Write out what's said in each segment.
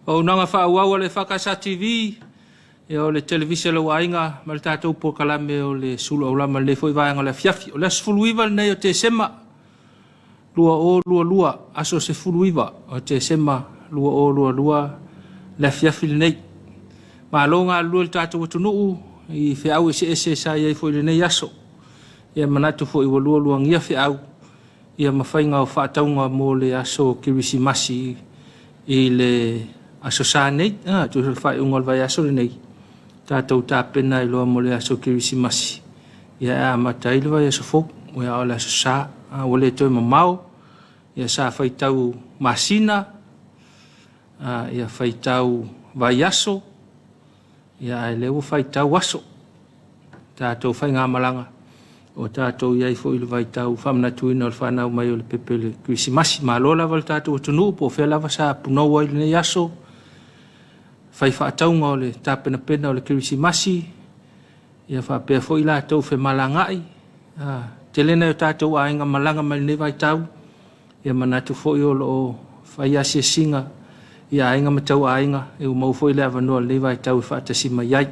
O nanga whaaua le EFKS TV, e o le televisia lau ainga, ma le tātou po kalame o le Suluaulama le foi vāanga le Afiafi. O le asfuluiva nei o te sema, lua, aso se fuluiva o te sema, lua, le Afiafi le nei. Ma longa lua le tātou atunuu, i whiau ese sa iei foi le nei aso. Ia manatu foi wa lua ngia whiau, ia mawhainga o whaataunga mo le aso kirisimasi i le aso sa nei, tu whai ungol vai aso nei. Tātou tāpena i loa mo le aso kirisimasi. Ia matai le vai aso fok, o ia o le aso sa, o le toi mamau, ia sa whaitau masina, ia whaitau vai aso, ia e lewo whaitau aso. Tātou whai ngā malanga, o tātou iai fo i le vaitau whamanatuina o le whanau mai o le pepe le kirisimasi. Ma lola wal tātou atunu, po whea lava sa punau ai le nei aso, fai whaataunga o le tāpena pena o le kirisimasi, ia whapea fo i lātou whe malangai, te lena o tātou ainga malanga mai le vaitau, ia manatu fo i o lo whai asia singa, ia ainga matau ainga, e o mau fo i le avanoa le vaitau i whaatasi mai ai.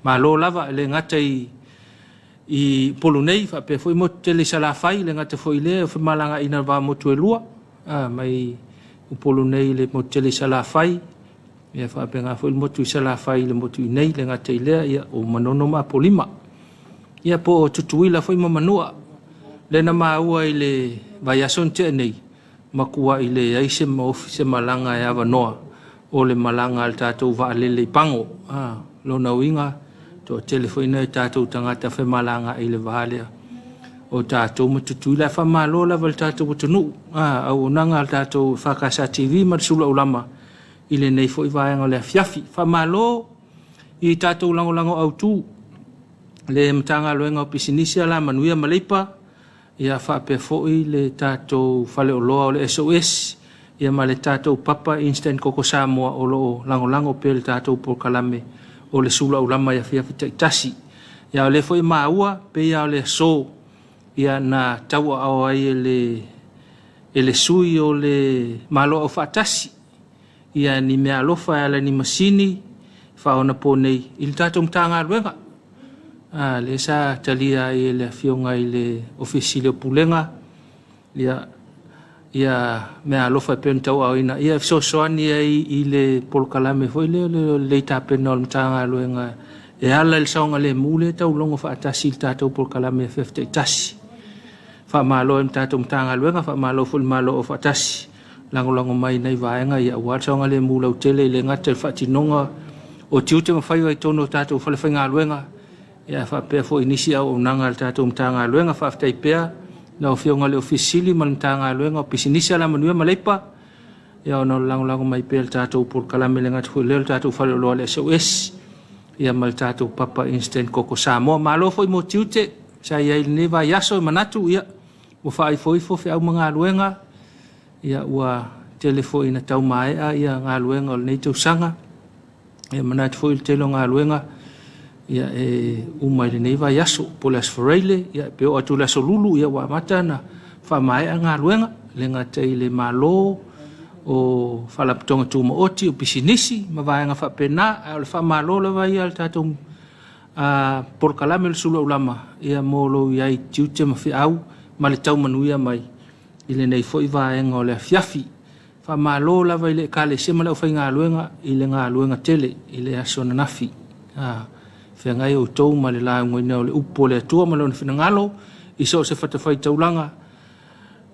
Ma lo lava le ngata i polo nei, whapea fo i mo tele sa la whai, le ngata fo i le, o whe malanga ina wā motu e lua, mai o polo nei le mo tele sa la whai, ia whapea ngā fo i motu i sa la whai, le motu i nei, le ngata i lea, ia o manono ma polima. Ia po o tutuila fo i mamanua, le na maua i le vai ason te nei, makua i le aise ma ofise malanga e avanoa, o le malanga al tātou wa alele i pango, lona uinga, to telefoina i tātou tangata whe malanga i le vahalea, o tātou matutuila wha malola wal tātou watanu, au nanga al tātou EFKS TV ma Suluaulama, i le nei fo i vāenga le Afiafi, wha malo i tātou lango au tū, le matanga loenga o pisinisia la manuia maleipa, ia whapea fo i le tātou whale o loa o le SOS, ia ma le tātou papa instant koko Samoa o loo lango pe le tātou por kalame o le Suluaulama ia Afiafi taitasi. Ia o le fo i maua pe ia o le so, ia na taua au ai ele sui o le malo au whaatasi, ia ni mea alofa ala ni masini whaona po nei i le tātou mtanga luenga. Le sa talia i le fionga i le ofisi le pulenga, ia mea alofa e pēn tau au ina, ia soani i le polkalame fo i le tāpena o le mtanga luenga, e ala le saonga le mule tau longo whaatasi i le tātou polkalame e whefte i tasi. Whaamalo e tātou mtanga luenga, whaamalo fo le malo o whaatasi. Lango mai nei vaenga ia ua saonga le mula o tele i le ngata i whaatinonga o tiute mawhaiwa i tono tātou whalewhainga luenga, ia whapea fo inisi au nanga le tātou mtanga luenga, whaftai pea, na o fionga le ofisili ma le mtanga luenga, o pisinisi ala manuia maleipa, ia o lango mai pea le tātou por kalame le ngata fo leo le tātou whale o loa le SOS, ia ma le tātou papa instant koko Samoa, ma alo fo i mo tiute, sa ia i le neva yaso i manatu, ia, o whaai fo i fo whiau mga luenga, ia ua telefo ina tau maea ia ngā luenga o le nei tausanga, ia manatu fo i le telo ngā luenga, ia umai le nei vai aso, po le asfareile, ia peo atu le aso lulu, ia wa mata na wha maea ngā luenga, le ngata i le malo, o whalaptonga tūma oti, o pisinisi, ma vaenga wha pena, o le wha malo le vai al tātou porkalame le Suluaulama, ia molo iai tiute ma whi au, ma le tau manuia mai, i le nei fo i vāenga o le Afiafi, wha malo lava i le kale sema leo whai ngā luenga, i le ngā luenga tele, i le aso na nafi. Whea ngai o tau ma le lao ngoina o le upo le atua ma leo na whina ngalo, i so se whatawhai taulanga,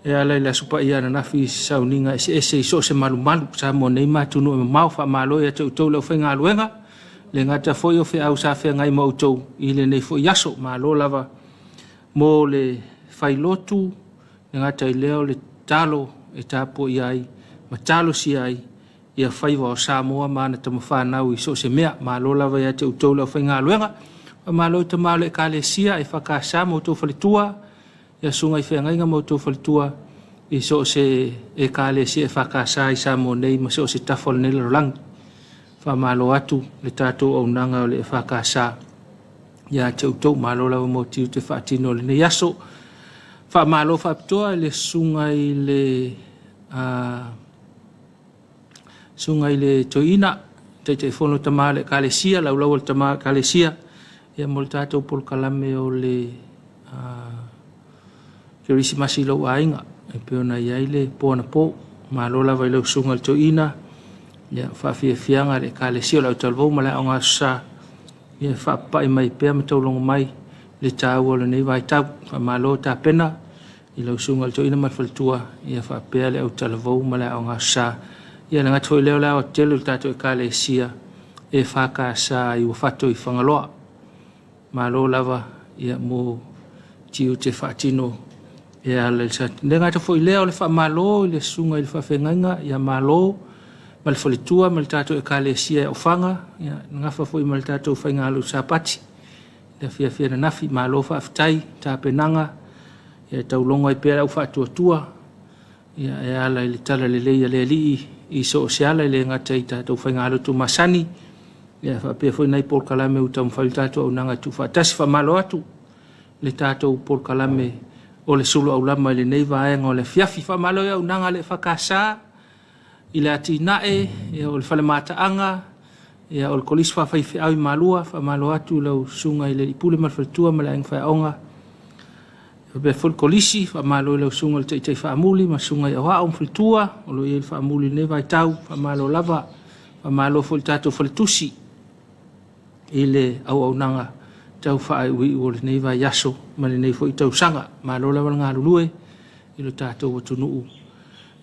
e ala i le asupa i ana nafi i sauninga, i so se malu sa mo nei matunu e mau wha malo i atau tau leo whai ngā luenga, le ngata fo i o whea au sa whea ngai ma o tau, i le nei fo i aso, malo lava, mo le whai lotu, ngata i leo le talo e tapo i ai, ma talo si ai, ia whaiwa o Samoa maana tama whanau i so se mea, ma lola vai ate utau leo whai ngā luenga, ma lo i ta malo e kale sia e whakasa mo tau whalitua, ia sunga i whengainga mo tau whalitua, i so se e kale sia e whakasa i Samoa nei, ma so se tafol nei larolangi, wha malo atu le tātou au nanga o le e whakasa, ia te utau ma lola mo tiu te whaatino le nei aso, Whaamalo whaapitoa le sunga i le toina, te whono tama le kalesia, laulau le tama kalesia, ia mo le tātou polkalame o le Kirisimasi lau ainga, e peona iai le pōna pō, malo lava i lau sunga le toina, ia whaafiafianga le kalesia, lau talvou ma le au ngā sa, ia whaapai mai pēa ma taulongo mai, le tāu o le nei vai tau, whaamalo tā pena, i lau sunga le toina ma whalitua, ia whaapea le au talvou ma le au ngā sa, ia le ngatoi leo leo telu le tātou e kalesia, e whaka sa i wafato i whangaloa, malo lava, ia mo tiu te whaatino, ia le sa, le ngata fo i leo le whaamalo, i le sunga i le whawhengainga, ia malo, ma le whalitua, ma le tātou e kalesia e ofanga, ia ngafa fo i ma le tātou whaingalu sa pati, ia fia na nafi, malo whaafitai, tā penanga, ia taulongo i pēra u whaatuatua, ia e ala i le tala le leia le lii, i so se ala i le ngata i tātou whaingalu tu masani, ia whaapea fo i nei Paul Kalame u tau mwhali tātou au nanga tu whaatasi whamalo atu, le tātou Paul Kalame o le Suluaulama i le nei vaenga o le Afiafi whamalo i au nanga le whakasa, i le ati nae, ia o le whalemataanga, ia o le kolisi whawhaiwhi au i malua, whamalo atu lau sunga i le ipule malwhalitua ma le ang whaonga, be fol kolisi whamalo i lau sunga le teitei whaamuli, ma sunga i awa au mwhalitua, o lo i le whaamuli ne vai tau, whamalo lava, whamalo fol tātou whalitusi, i le au nanga, tau whaai ui o le nei vai yaso, ma le nei fo i tau sanga, ma lo lava ngā rulue, i lo tātou watunuu.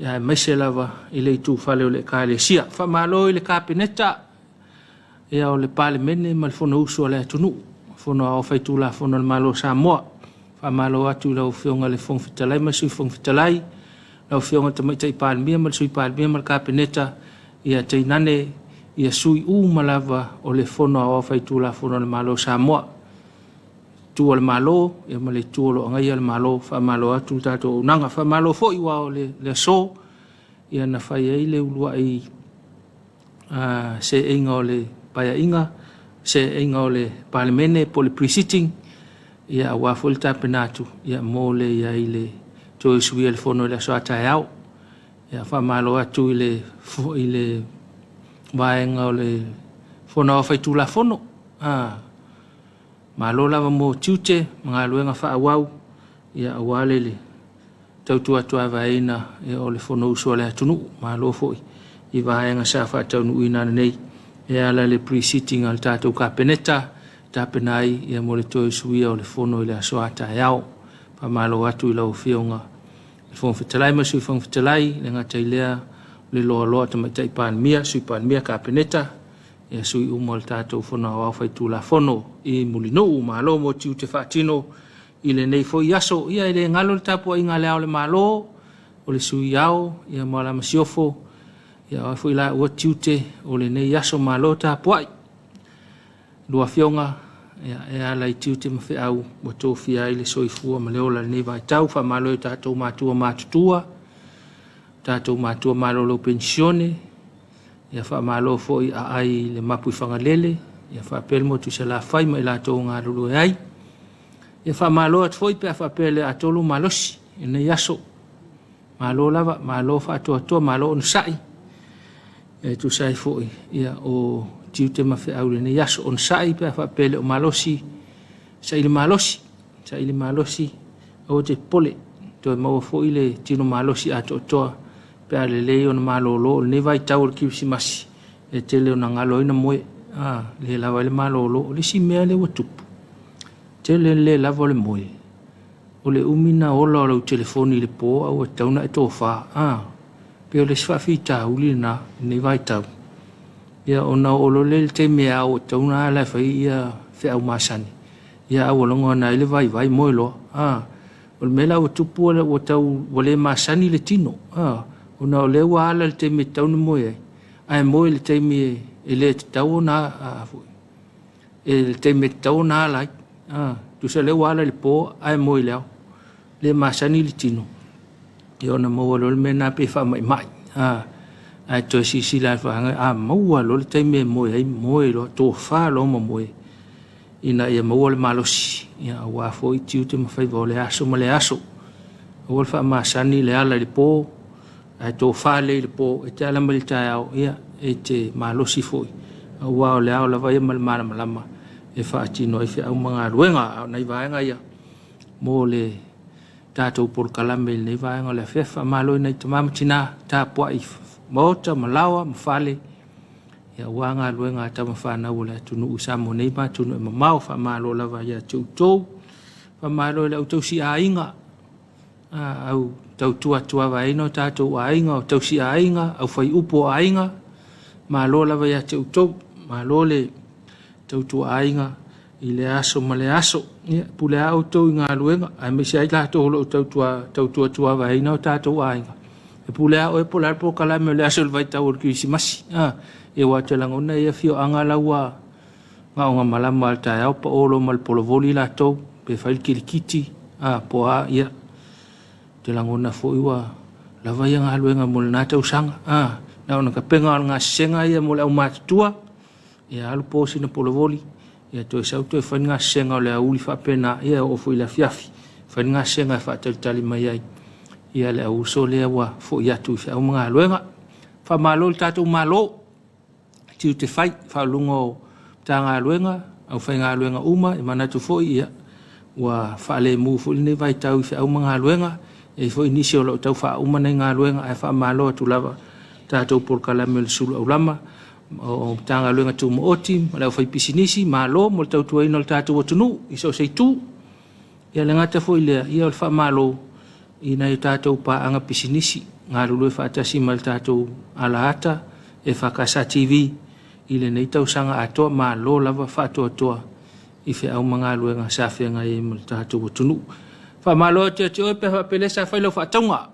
Ia maise lava i le itu whale o le kalesia. Whamalo i le kāpeneta, ia o le pale mene, ma le whono usu o le atunuu. Whono au whaitu la whono le malo Samoa. Whamalo atu lau whionga le whongwhitalai, ma sui whongwhitalai, lau whionga tamaita i pālemia, ma le sui pālemia, ma le kāpeneta, ia teinane, ia sui ma lava o le whono au whaitu la whono le malo Samoa. Tu le malo, ia ma le tu lo ngai le malo, fa malo atu tātou nanga, fa malo fo i wao le so, ia na whai ei le ulua i se inga o le paya inga, se inga o le palemene po le pre-sitting, ia wafo le tapenatu, ia mo le ia i le to isui le fono le so atai au, ia fa malo atu i le vaenga o le fono o whaitu la fono, malo lava mo tiute, mga luenga whaawau, ia awalele, tautua tua vaina, ia o le whono usua le atunu, malo foi, i vaenga sa whaatau nu ina nei, ia ala le pre-sitting al tātou kāpeneta, tāpenai, ia mo le toi suia o le whono i le asoa tai au, pa malo atu i lau whionga, le whongwhitalai ma sui whongwhitalai, le ngata i lea, le loa loa tamaitai pānmia, sui pānmia kāpeneta, ia sui umo le tātou whono au whaitu la whono i mulino u malo mo tiu te whaatino i le nei fo i aso ia i le ngalo le Tapuaiga le ao le malo o le sui au ia mo la masiofo ia o fo i la ua tiu te o le nei aso malo Tapuai lua fionga ia e ala i tiu te mawhi au mo tōwhia i le soifua ma leola le nei vai tau wha malo i tātou mātua mātutua tātou mātua malo lo pensione ia wha malo fo i ai le mapu i whangalele, ia wha pelmo tu se la whai ma i la tō ngā ruru e ai. Ia wha malo at fo i pia wha pele a tolu malosi, i nei aso. Malo lava, malo wha atoa toa, malo on sai. Ia tu sai fo i, ia o tiu te mawhi au le nei aso on sai pia wha pele o malosi, sa ili malosi, o te pole, to e maua fo i le tino malosi atoa toa, pea le leo na malolo, le vai tau le Kirisimasi, e te leo na ngalo ina moe, le lava le malolo, le si mea le watupu, te le lava le moe, o le umina ola o lau telefoni le po, au e tauna e tō wha, pea le swafi tau li na, le vai tau, ia ona olo le te mea au e tauna ala whai ia whea au masani, ia au alonga na ele vai moe lo, o le mela watupu o tau wale masani le tino, ona o leo ala le teime tauna moe ai moe le teime e le tau na e le teime tau na ala tu se leo ala le po ai moe leo le masani le tino e ona maua lo le mena pe wha mai ai to si la whanga maua lo le teime moe ai moe lo tō wha lo ma moe ina ia maua le malosi ia wafo i tiu te mawhai vau le aso ma le aso o fa masani le ala le po ai to fale le po e te ala mal tau ia e te malosi foi wa le ala vai mal malama e fa tino e fa mga ruenga nei vaenga ia mo le tatou por kalame nei vaenga le fefa malo nei te mamatina Tapuaiga mota malawa mfale ia wanga ruenga ta mafana wala tunu usamo nei ma tunu mau fa malo lava ia tutou fa malo le auto si ainga au tau tua vaino tatou ainga tau si ainga au fai upo ainga malo lava ia tutou malo le tau tua ainga i le aso ma le aso ia pule auto inga luenga ai me sai la to lo tau tua vaino tatou ainga e pule o e polar po kala me le aso vai tau ki si masi e wa te langona ia fio anga lawa nga nga malama alta au pa olo mal polo voli la to pe fai kirikiti po a ia te langona fo iwa lava ia nga luenga mo na tau sanga na ona ka penga nga senga ia mo le au matua ia alu po sina polo voli ia to sa to fai nga senga le uli fa pena ia o fo ila fiafi fai nga senga fa tali mai ai ia le au so le wa fo ia tu fa mga luenga fa malo tatu malo tiu te fai fa lungo tanga luenga au fai nga luenga uma e mana tu fo ia wa fa le mu fo ni vai tau fa mga luenga e fo inisio lo tau fa uma nei nga luenga e fa malo tu lava tatu por kala mel Suluaulama o tanga luenga tu mo oti ma fai pisinisi malo mo tau tu ino tatu o tunu iso sei tu ia le ngata fo ile ia fa malo ina i tatu pa anga pisinisi nga lulu fa tasi mal tatu ala ata EFKS TV ile nei tau sanga ato malo lava fa to i fe au mga luenga sa fe nga e mal tatu o tunu fa malo te pe fa pele sa fa lo fa tonga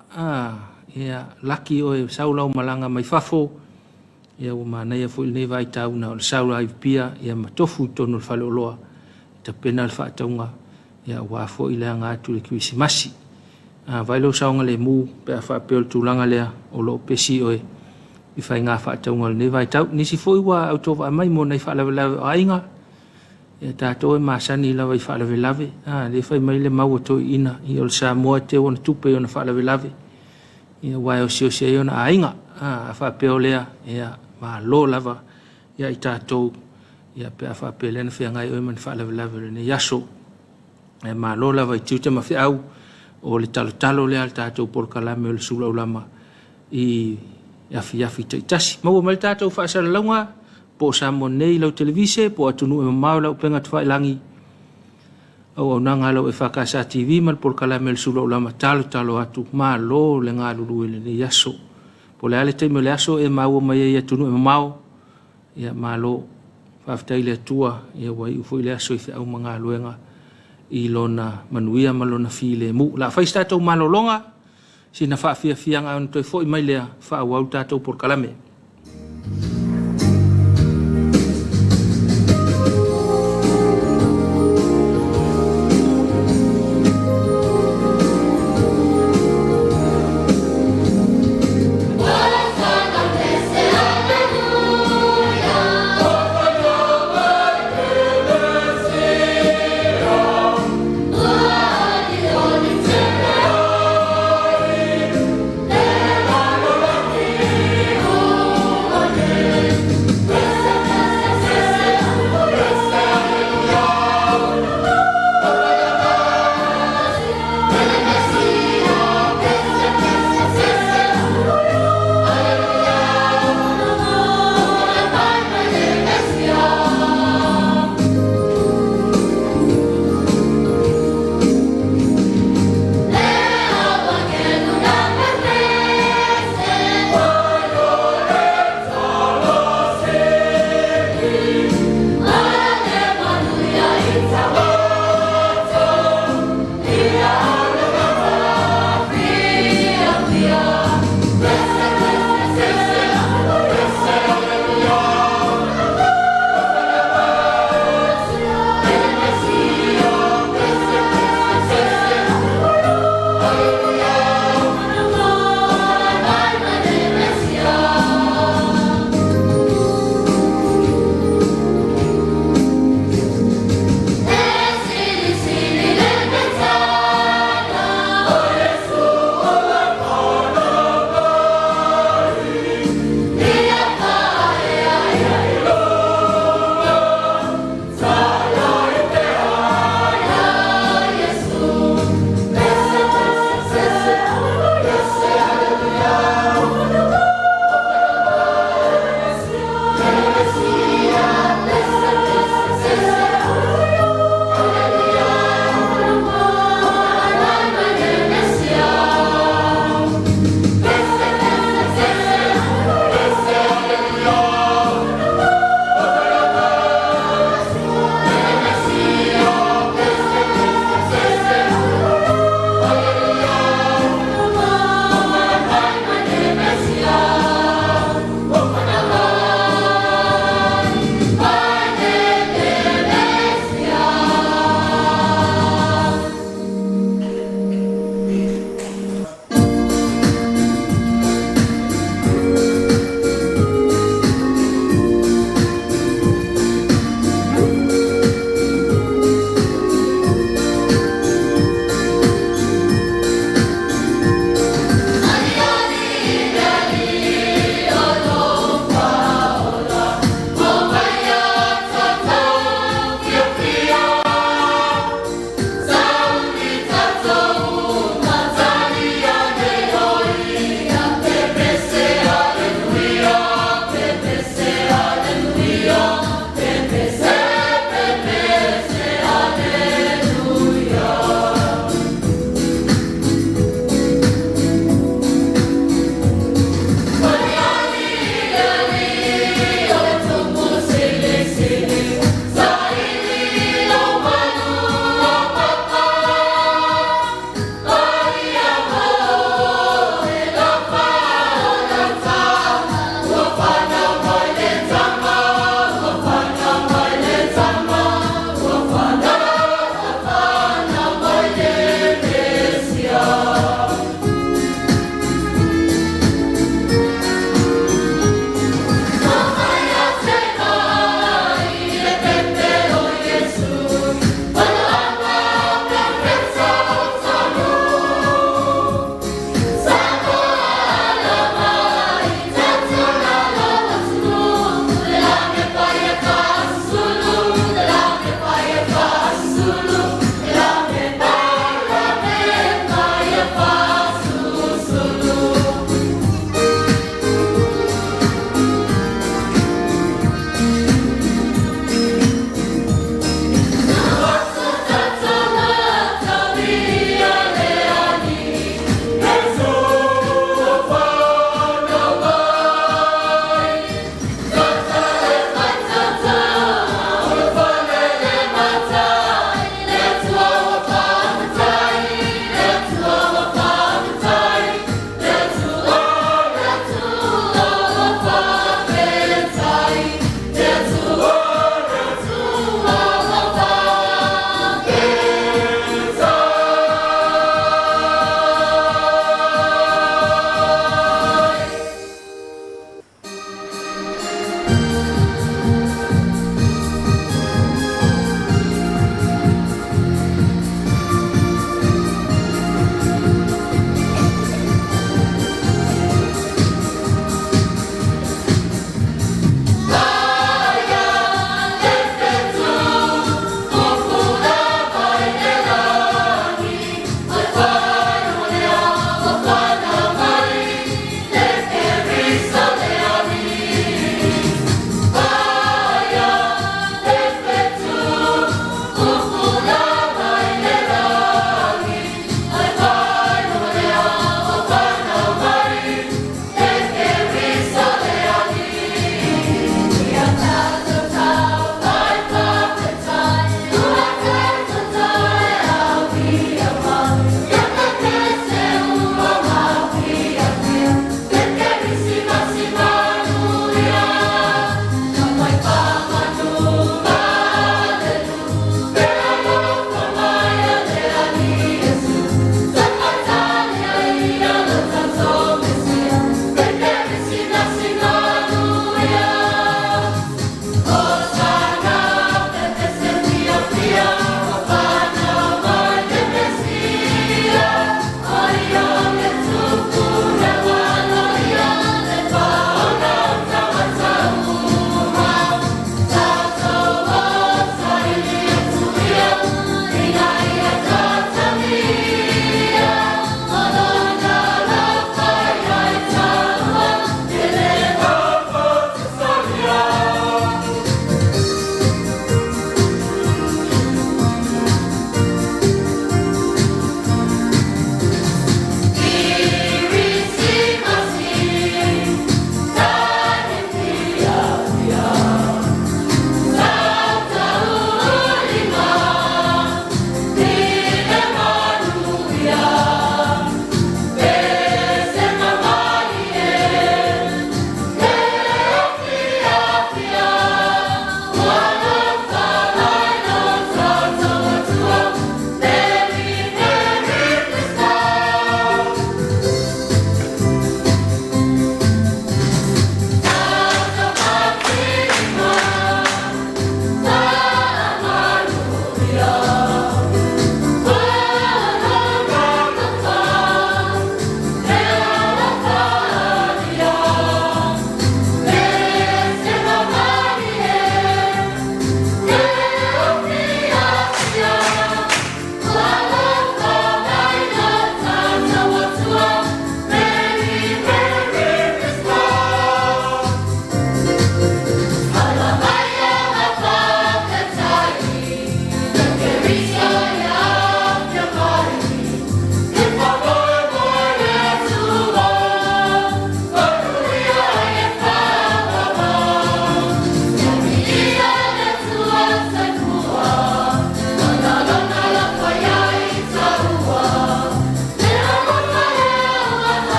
ia laki o saula o malanga mai fafo ia o mana ia fo nei vai tau na o saula i pia ia matofu tonu fa lo loa te penal fa tonga ia wa fo ile nga tu le Krismasi vai lo saunga le mu pe fa pe tu langa le o lo pesi o i fai nga fa tonga nei vai tau nisi fo wa auto va mai mo nei fa la ainga ia tato e masani la vai fa la lave le fai mai le mau to ina i o Samoa te ona tupe ona fa la lave ia wa o sio sio ona ainga fa pe o le ia ma lo lava ia i tato ia pe fa pe le na fe nga o man fa la lave ne yaso e ma lo lava i tu te ma fe au o le talo le al tato por kalame o le Suluaulama i Afiafi te tasi mau mal tato fa sa longa po sa mo nei lo televise po atunu e mau lo penga tfa langi o nanga lo EFKS TV mal por kalame o le Suluaulama talo atu ma lo le nga lulu le yaso po le ale te me le aso e mau mai ia tunu e mau ia ma lo fa ftai le tua ia wai fo le aso i fa au manga luenga i lona manuia malona file mu la fa sta to malolonga sina fa fia nga on to foi mai le fa wa tato por kalame Oh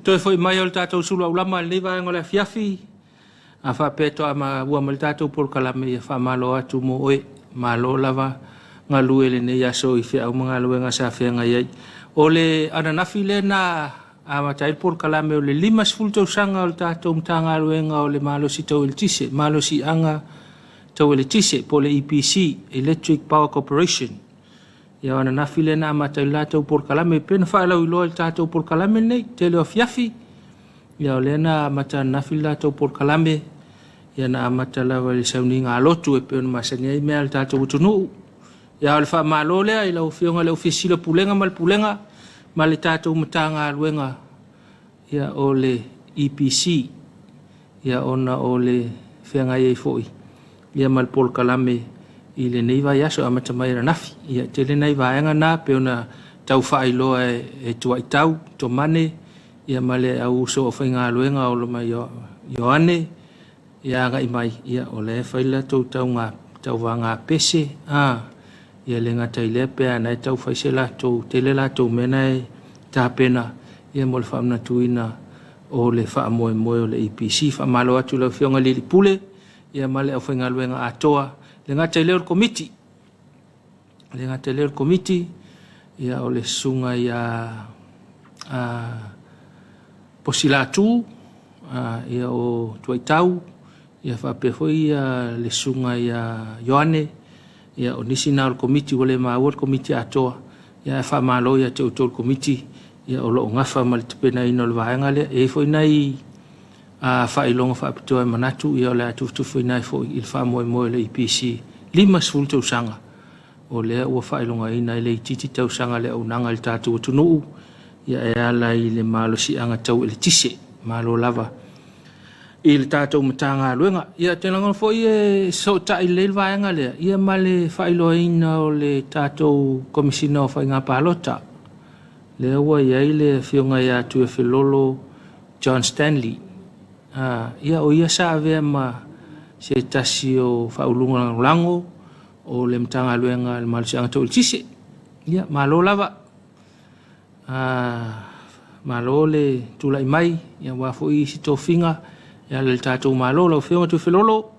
Toi foi mai o le tātou Suluaulama le vai ngole Afiafi. A whapeto a ma ua ma le tātou por kalame ia whamalo atu mo oe. Malo lava ngā luele ne yaso I whia au mga luenga sa whianga iai. O le ananafi le na a matai por kalame o le 5 tau sanga o le tātou mtanga luenga o le malo si tau il tise. Malo si anga tau il tise po le EPC, Electric Power Corporation. Ia ana nafi le na matai tātou por kalame pena whaalau iloa le tātou por kalame nei, te leo Afiafi. Ia o le na matai nafi le tātou por kalame. Ia na amata lawa le sauni ngā lotu e pēna masani ai mea le tātou utunu. Ia o le wha malo lea I lau whionga le ofisila pulenga mal pulenga ma le tātou matanga luenga. Ia o le EPC. Ia ona o le whianga iei foi. Ia mal por kalame I le nei vai aso amata mai ranafi. Ia te le nei vaenga nā pēna tau whailoa e tua I tau, to mane. Ia male au uso o whainga luenga o lo mai Ioane. Ia ngai mai, ia o le whaila tau ngā tau wanga pese. Ia le ngata I le pēa nai tau whaise la tau, tele la tau mena e tā pena. Ia mo le whaamna tuina o le whaamoe moe o le EPC. Whaamalo atu lau whionga lili pule. Ia male au whainga luenga atoa. Le ngata I leo komiti. Le ngata I leo komiti. Ia o le sunga ia posila atu. Ia o tuaitau. Ia whapehoi le sunga ia Ioane. Ia o nisi nā o komiti wale maa o komiti atoa. Ia whamalo ia te utol komiti. Ia o loo ngafa ma le tupena ino le vaenga le. E foi nai whailonga whapitoa manatu. Ia o le atu foi nai foi il whamoe moe le EPC. 5 tau sanga. O lea ua whailonga ina I le titi tau sanga le au nanga le tātou atunuu. Ia e ala I le malo si anga tau ele tise. Malo lava. I le tātou matanga luenga. Ia te langon fo I so ta I le vaenga lea. Ia male whailoa ina o le tātou komisina o whainga pālota. Lea ua ia I le whionga ia tu e whilolo John Stanley. Ia o ia sa avea ma se tasi o whaulunga lango o le matanga luenga le malo si anga tau il tise. Ia malo lava. Malo le tula I mai. Ia wafo I si tō whinga. Ia le tātou malo lau whionga tu whilolo.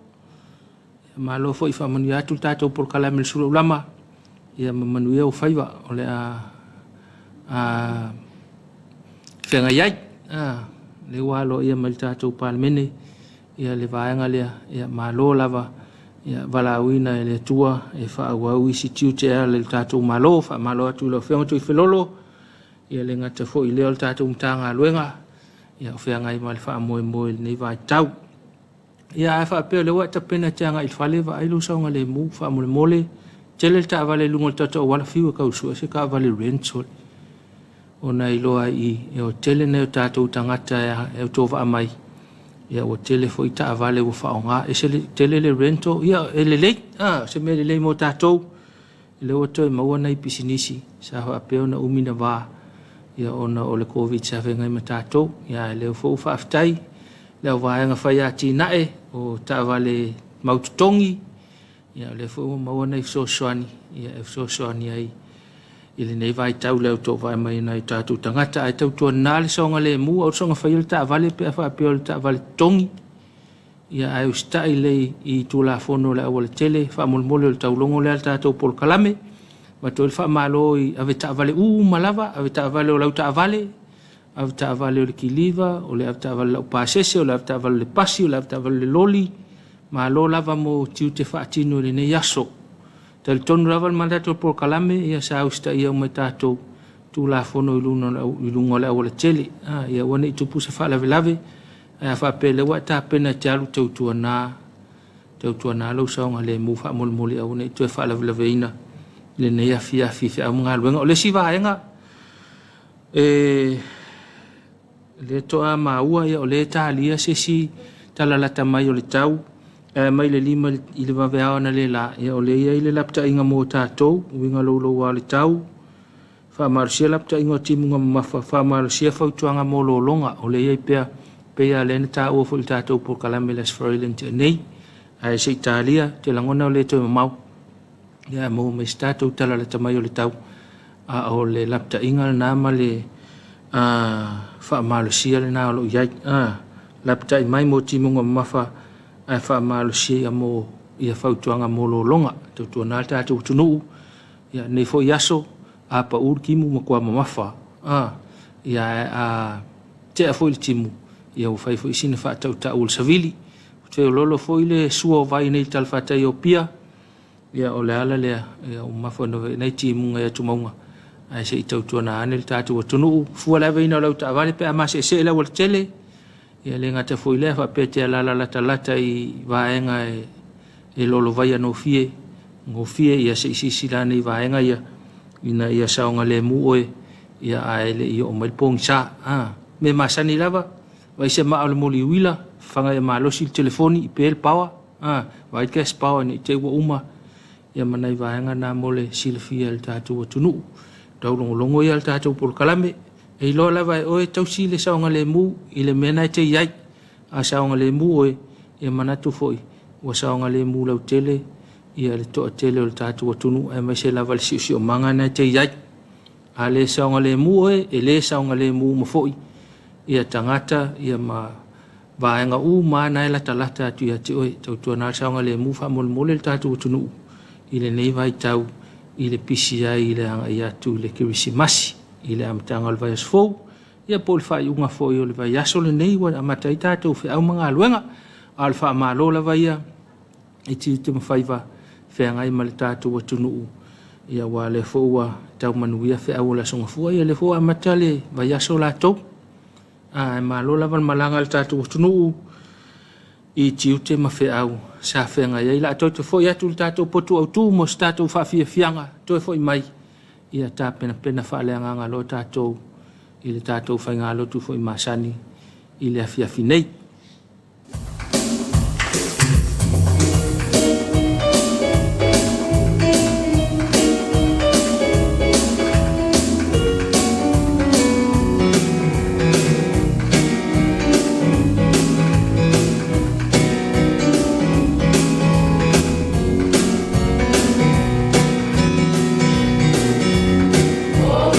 Ia malo fo I whamanu atu tātou por kalame le Suluaulama. Ia mamanu ia o whaiva o le whianga iai. Le walo ia ma le tātou palemene. Ia le vaenga lea. Ia malo lava. Ia walauina e le tua. E whaauau I si tiu te ea le tātou malo. Wha malo atu lau whionga tu whilolo. Ia le ngata fo I leo le tātou mtanga luenga. Ia o whianga I ma le whaamoe moe nei vai tau. Ia e whaapea le wata pena te anga I whale wa ailu saunga le mu whaamole mole. Tele le ta vale lungo le tata o wala whiwa kausua se ka vale rentol. O na iloa I e o tele ne o tātou tangata e o tōwa amai. Ia o tele fo I ta vale o whaonga. E se tele le rento. Ia e le lei. Se me le lei mo tātou. Le o toi maua nei pisinisi. Sa whaapea na umina waa. Ia ona o le COVID sa whengai ma tātou. Ia leo fo whaaftai. Leo vaenga whai ati nae o ta vale maututongi. Ia leo fo maua nei fsosoani. Ia e fsosoani ai. Ile nei vai tau leo tō vai mai nei tātou tangata. Ai tau tua nāle songa le mu. Au songa whai le ta vale pe a whaapeo le ta vale tongi. Ia ai ustai le I tūla fono le awale tele. Whaamolmole le tau longo le al tātou por kalame. Ma to il fa malo I ave ta vale malava ave ta vale o lau ta vale ave ta vale o le kiliva o le ave ta vale o pasese o le ave ta vale le pasi o le ave ta vale le loli malo lava mo tiu te whaatino le ne yaso tal tonu lava le mandato por kalame ia sa usta ia o mai tātou tu la fono I lunga le awale tele ia wane I tupu se wha lave lave ia whapele wa ta pena te alu tautua nā lau saunga le mu wha mole au ne tu e wha lave lave ina le nei Afiafi a mga luenga o le si vaenga le toa maua ia o le talia se si talalata mai o le tau mai le 5 I le vaveao na le la ia o le ia I le lapta inga mo tātou winga lolo wa le tau whaamarusia lapta inga o timunga mafa whaamarusia whautuanga mo lolonga o le ia pea le na tā ua fo I tātou por kalame les Freulen te nei ai se Italia te langona o le toi mamau Ia mo me statou tala le tamai o le tau a o le lapta inga na ma le Whaamalosia le nā alo iai. Laptai mai mo timunga mafa ai whaamalosia mo ia whautuanga mo lo longa. Tautua nā tātou tunuu. Ia nei fo iaso a pa ur kimu ma kua mamafa. Ia te a fo il timu. Ia ufai fo isine whaatau ta ul savili. Te o lolo fo ile sua o vai nei talwhatai o pia. Ia o le ala lea. Ia o mafa nei timunga ia tumaunga. Ai se itautua na ane le tātou tunuu. Fua lewe ina lau ta avale pe amase se ela wal tele. Ia le ngata fo ile fa pe te alala lata i vaenga e lolo vai ano fie. Ngo fie ia se isi la nei vaenga ia. Ina ia saonga le mu oe. Ia aele ia o mailpongi sa. Me masani lava. Vai se maa le moli wila. Fanga ia malosi il telefoni i PL Power. EFKS Power ni te ua uma. Ia manai vaenga na mole silafia le tātou tunuu. Tau longo ia le tātou por kalame. E ilo lava e oe tausi le saonga le mu. I le mena e te iai. A saonga le mu oe. Ia manatu foi. Ua saonga le mu lau tele. Ia le toa tele o le tātou tunuu. E mai se lava le si o manga na te iai. A le saonga le mu oe. E le saonga le mu mafoi. Ia tangata. Ia ma vaenga ma na lata atu ia te oe. Tautua na saonga le mu wha mole le tātou tunuu. I le nei vai tau. I le pisi ai i le anga i atu i le kirisimasi. I le amatanga o le vai asfou. Ia po le whai unga fo i o le vai aso le nei. Wa amatai tātou whi au mga aluenga. A le wha amalo la vai ia. I te mawhaiva. Whea ngai ma le tātou wa tunuu. Ia wa le fo ua tau manuia whi au la songa fua. Ia le fo amata le vai aso la tau. E malo la van malanga le tātou wa tunuu. I tiu te ma whi au. Sa whenga ia ila toi te foi atu le tātou potu au tū mo se tātou whawhia whianga toi foi mai ia tā pena whaaleanga ngā lo tātou i le tātou whainga lotu foi masani i le Afiafi nei. Oh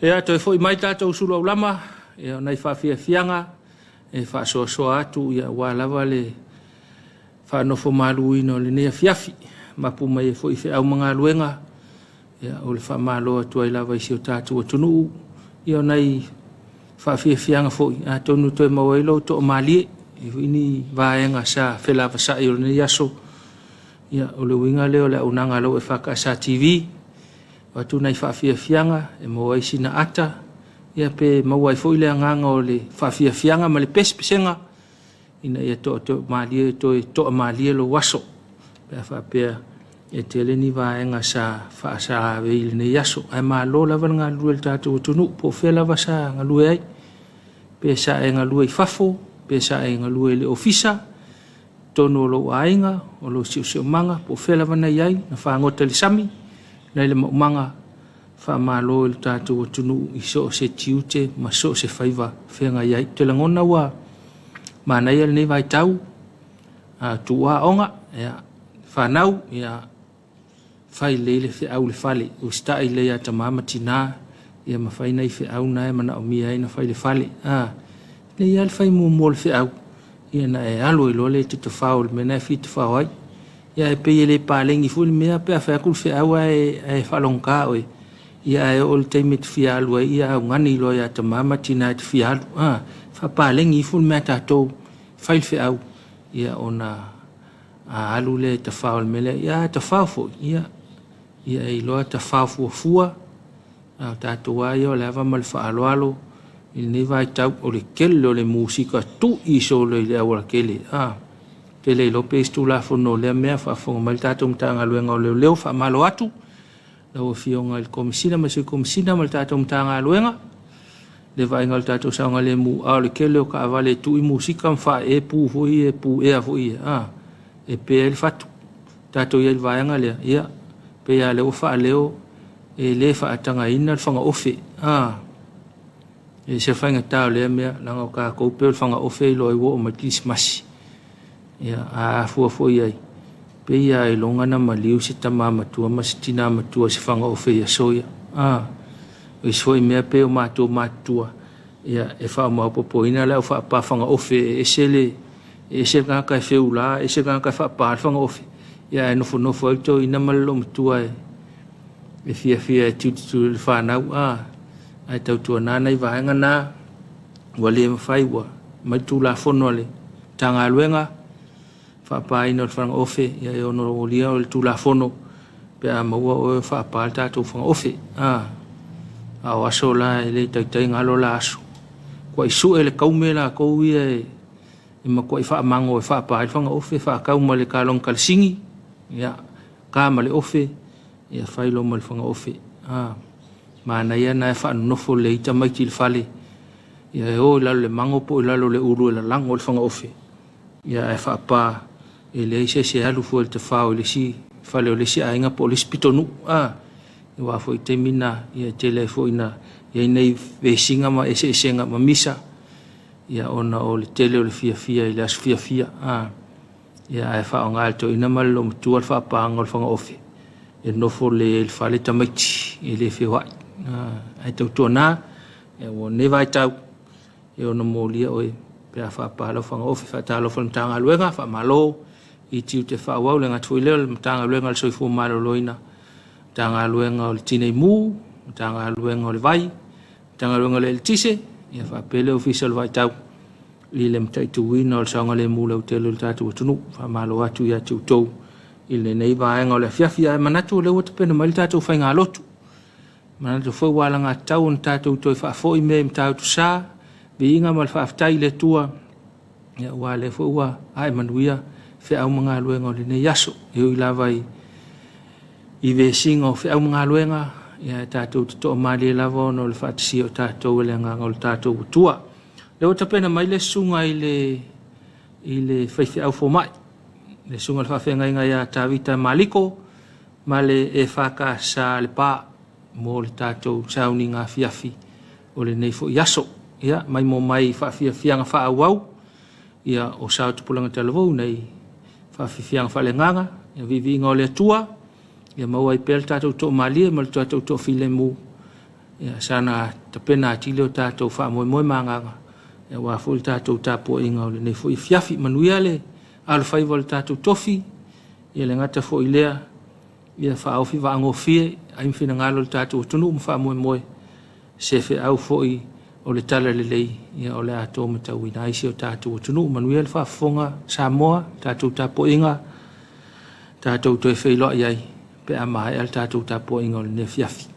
Ea toi foi mai tātou Suluaulama, ea nei whawhiawhianga, e whaasoasoa atu ia wālawa le whanofo malu ino le nea Afiafi, mapu mai e foi au mga luenga, ia o le whamaloa tua i lawa isi o tātou atunuu, ia nei whawhiawhianga foi, a tonu toi mawailo to o malie, i ini vaenga sa whelava sa i o le nea aso, ia o le winga leo le unanga lo EFKS TV, watu nei whawhiawhianga, e moa isi na ata, ia pe mawai foi le anganga o le whawhiawhianga ma le pesenga, ina ia to malie to malie lo waso, pe whapea e te le ni vaenga sa whaasa vei le nei aso, ai maa lo lava ngā lue le tātou tunu, po whelava sa ngā lue ai, pe sa e ngā lue i whafo, pe sa e ngā lue le ofisa, tono lo ainga, o lo siu manga, po whelava nei ai, na whaangota le sami, nei le maumanga, wha malo le tātou tunu i so se tiute, ma so se whaiva whenga iai. Te langona wa, ma nei al nei vai tau, tua onga, whanau, whai leile whi au le whale, o stai le a tamama tina, ia ma whai nei whi au nai, mana o mia ina whai le whale. Nei al whai mua le whi au, ia na e alo i lole te whao, me nei whi te whao ai. Ia e pei le pālengi fuli mea pia whakul whi au e whalonga oi. Ia e o le teime te whi alu ai, ia au ngani lo ia tamama tina te whi alu. Wha pālengi fuli mea tātou whail whi au, ia ona alu le te whao le mele, ia te whao fo, ia e loa te whao fua, tātou ai o le awa ma le wha alo alo, i ne vai tau o le kele o le musika tu iso le le awara kele. Te le lope istu la fono le mea whaafonga mai tātou mtanga luenga o leo wha malo atu, lau fionga il komisina, ma sui komisina ma tātou mtanga luenga, le vainga le tātou saunga le mu au le kele o ka avale tu i musika mwha e pu hui e pu ea hui e pe e le fatu, tātou ia le vainga lea, ia, pe a leo wha leo e le wha atanga ina le whanga ofe, e se whainga tau lea mea, langa o ka koupe le whanga ofe i loa i wo o matis masi, ia a fuafoi ai pe ia i longana ma liu se tama matua ma se tina matua se whanga o whea soia o isoi mea pe o matua ia e wha maupopo ina leo wha pa whanga o whea e se ngaka e wheu la e se ngaka e wha pa whanga o whea ia e nofo auto ina malolo matua e fia e tiutitu le whanau ai tautua nana i vahenga na wale mawhai wa mai tu la fono le tanga luenga whaapai no le whanga ofe, ia e ono lia o le tūlafono, pe a maua o e whaapai tātou whanga ofe. A o aso la e le taitai ngalo la aso. Kua isu e le kaume la kou ia e makua i whaamango e whaapai whanga ofe, whaakauma le kālong kalsingi, ia kāma le ofe, ia whailo ma le whanga ofe. Mana ia na e whaanofo le ita maiti le whale, ia e o lalo le mango po i lalo le uru e la lango le whanga ofe. Ia e whaapa e le se alu fo te whao le si whale o le si ainga po le spitonu e wafo i te mina ia te le fo ina ia nei vesinga ma e senga ma misa ia ona o le tele o le fia i le asu fia ia e whao ngalto ina malo mtua le whaapa angol whanga ofe e nofo le whale tamaiti e le whiwai ai tau tuana e o ne vai tau e ona molia oe pe a whaapalo whanga ofe whaatalo whanatanga luenga whaamalo i tiu te whaawau le ngatui leo le matanga luenga le soifu malo loina matanga luenga o le tinei mu matanga luenga o le vai matanga luenga o le tise ia whaapele ofisa le vai tau li le mataitu wina o le saonga le mu le utelo le tatu watunu whaamalo atu ia tiu tou i le nei vaenga o le Afiafi ai manatu o le watapena mai le tatu whainga alotu manatu whai wala ngā tau on tatu toi whaafoi me mtautu saa bi inga mal whaaftai le tua ia ua le fua ai manuia fe au mga luenga o le ne yaso i lava i vesinga o fe au mga luenga ia tātou te toa mali e lava no le whaatisi o tātou le nganga o le tātou tua le o tapena mai le sunga i le whaifi au fo mai le sunga le whawhenga inga ia tāwita maliko ma le e whakasa le pā mo le tātou sauni ngā Afiafi o le nei fo yaso ia mai mo mai whaafianga whaawau ia o sao tupulanga talavou nei whaafianga whalenganga ia vivinga o le atua ia maua i pel tātou tō malia ma le tātou tō file mu ia sana tapena tilo tatou fa moe manganga ia wa fo tatou tapuaiga o lenei foʻi fiafi manuia le alofai vo le tatou tofi ia le gata foʻi lea ia faaofi vaagofie ai mafinaga le tatou atunuu ma faamoemoe se feʻau foʻi o le tala lelei ia o le a tō matauina aisi o tatou atunuu manuia le faafofoga Samoa tatou tapuaiga tatou toe feiloaʻi ai pe a mai al tatou tapuaiga o lenei fiafi.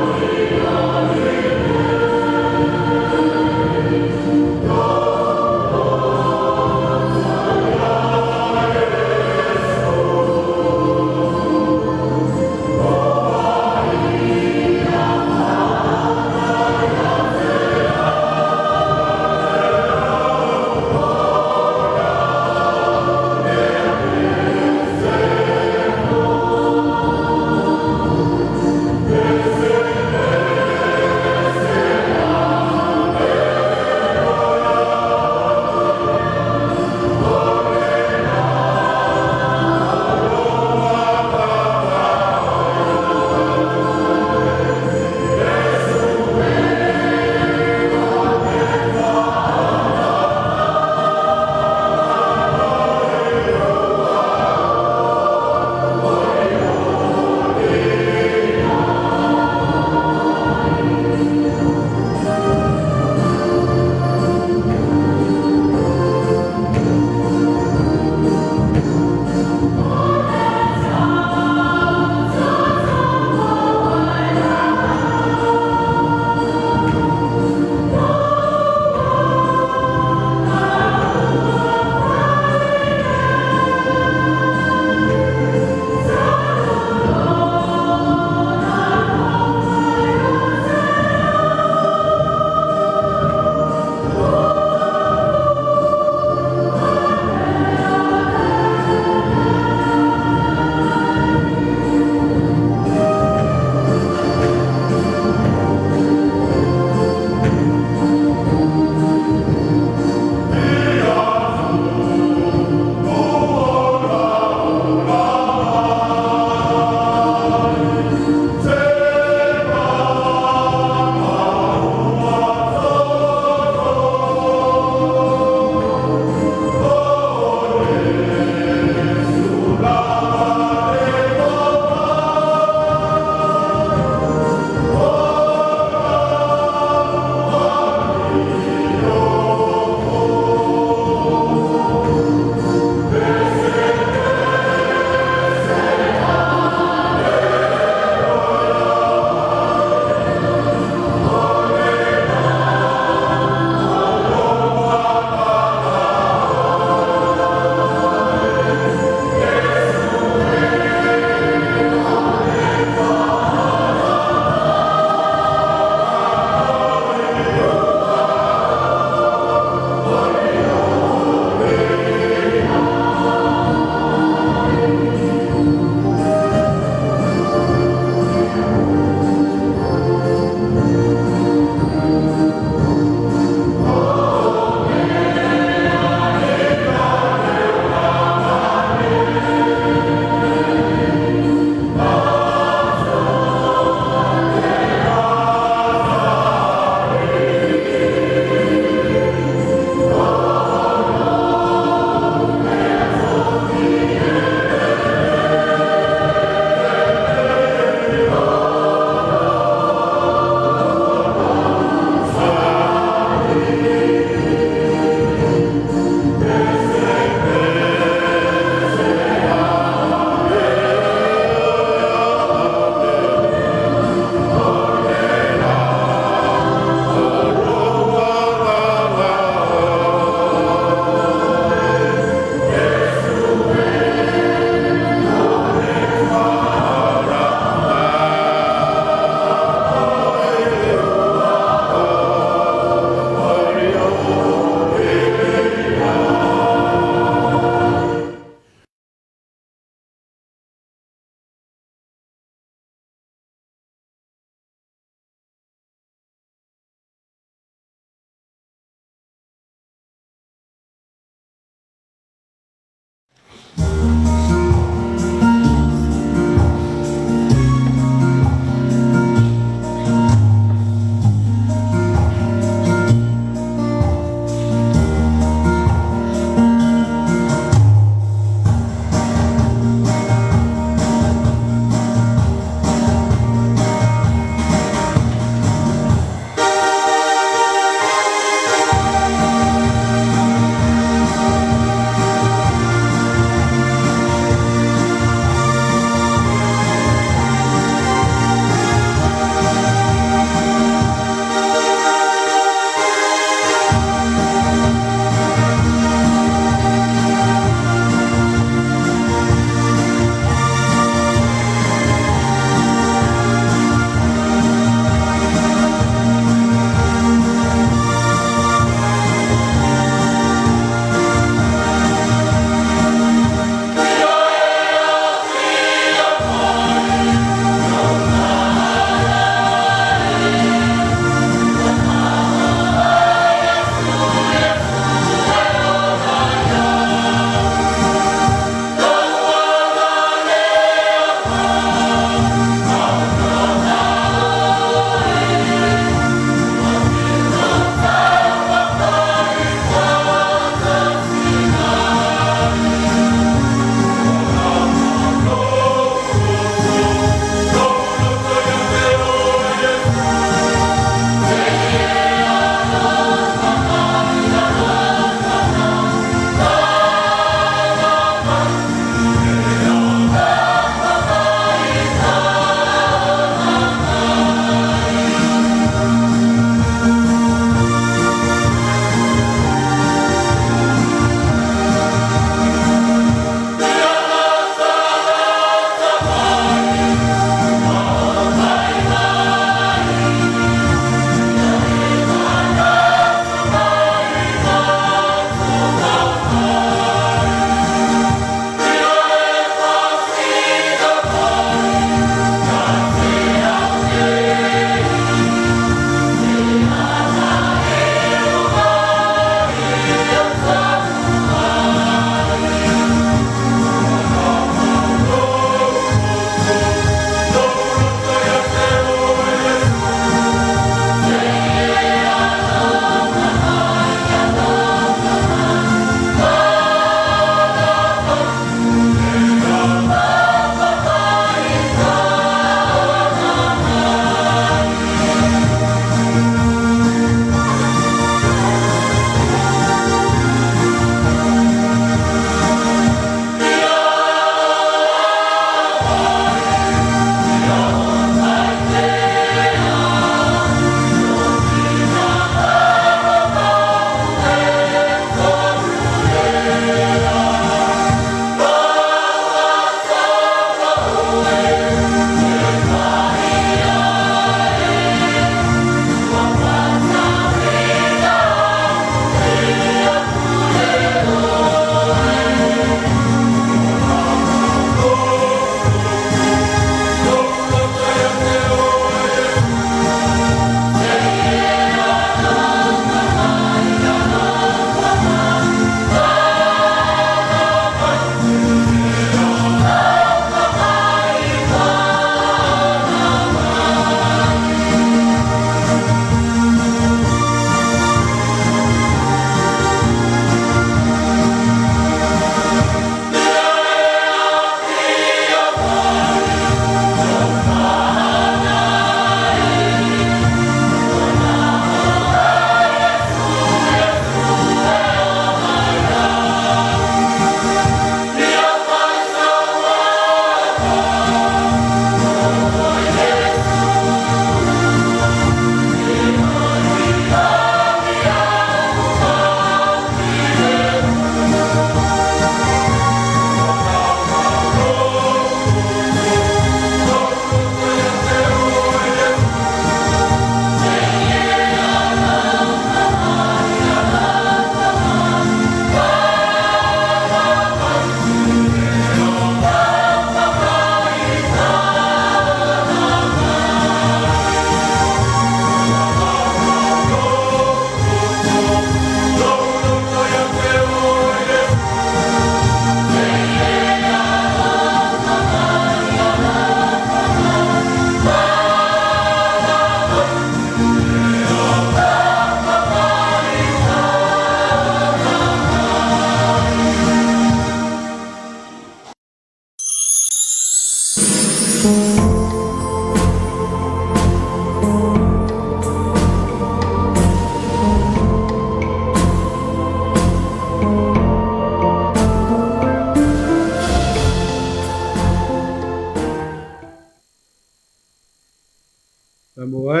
Samoa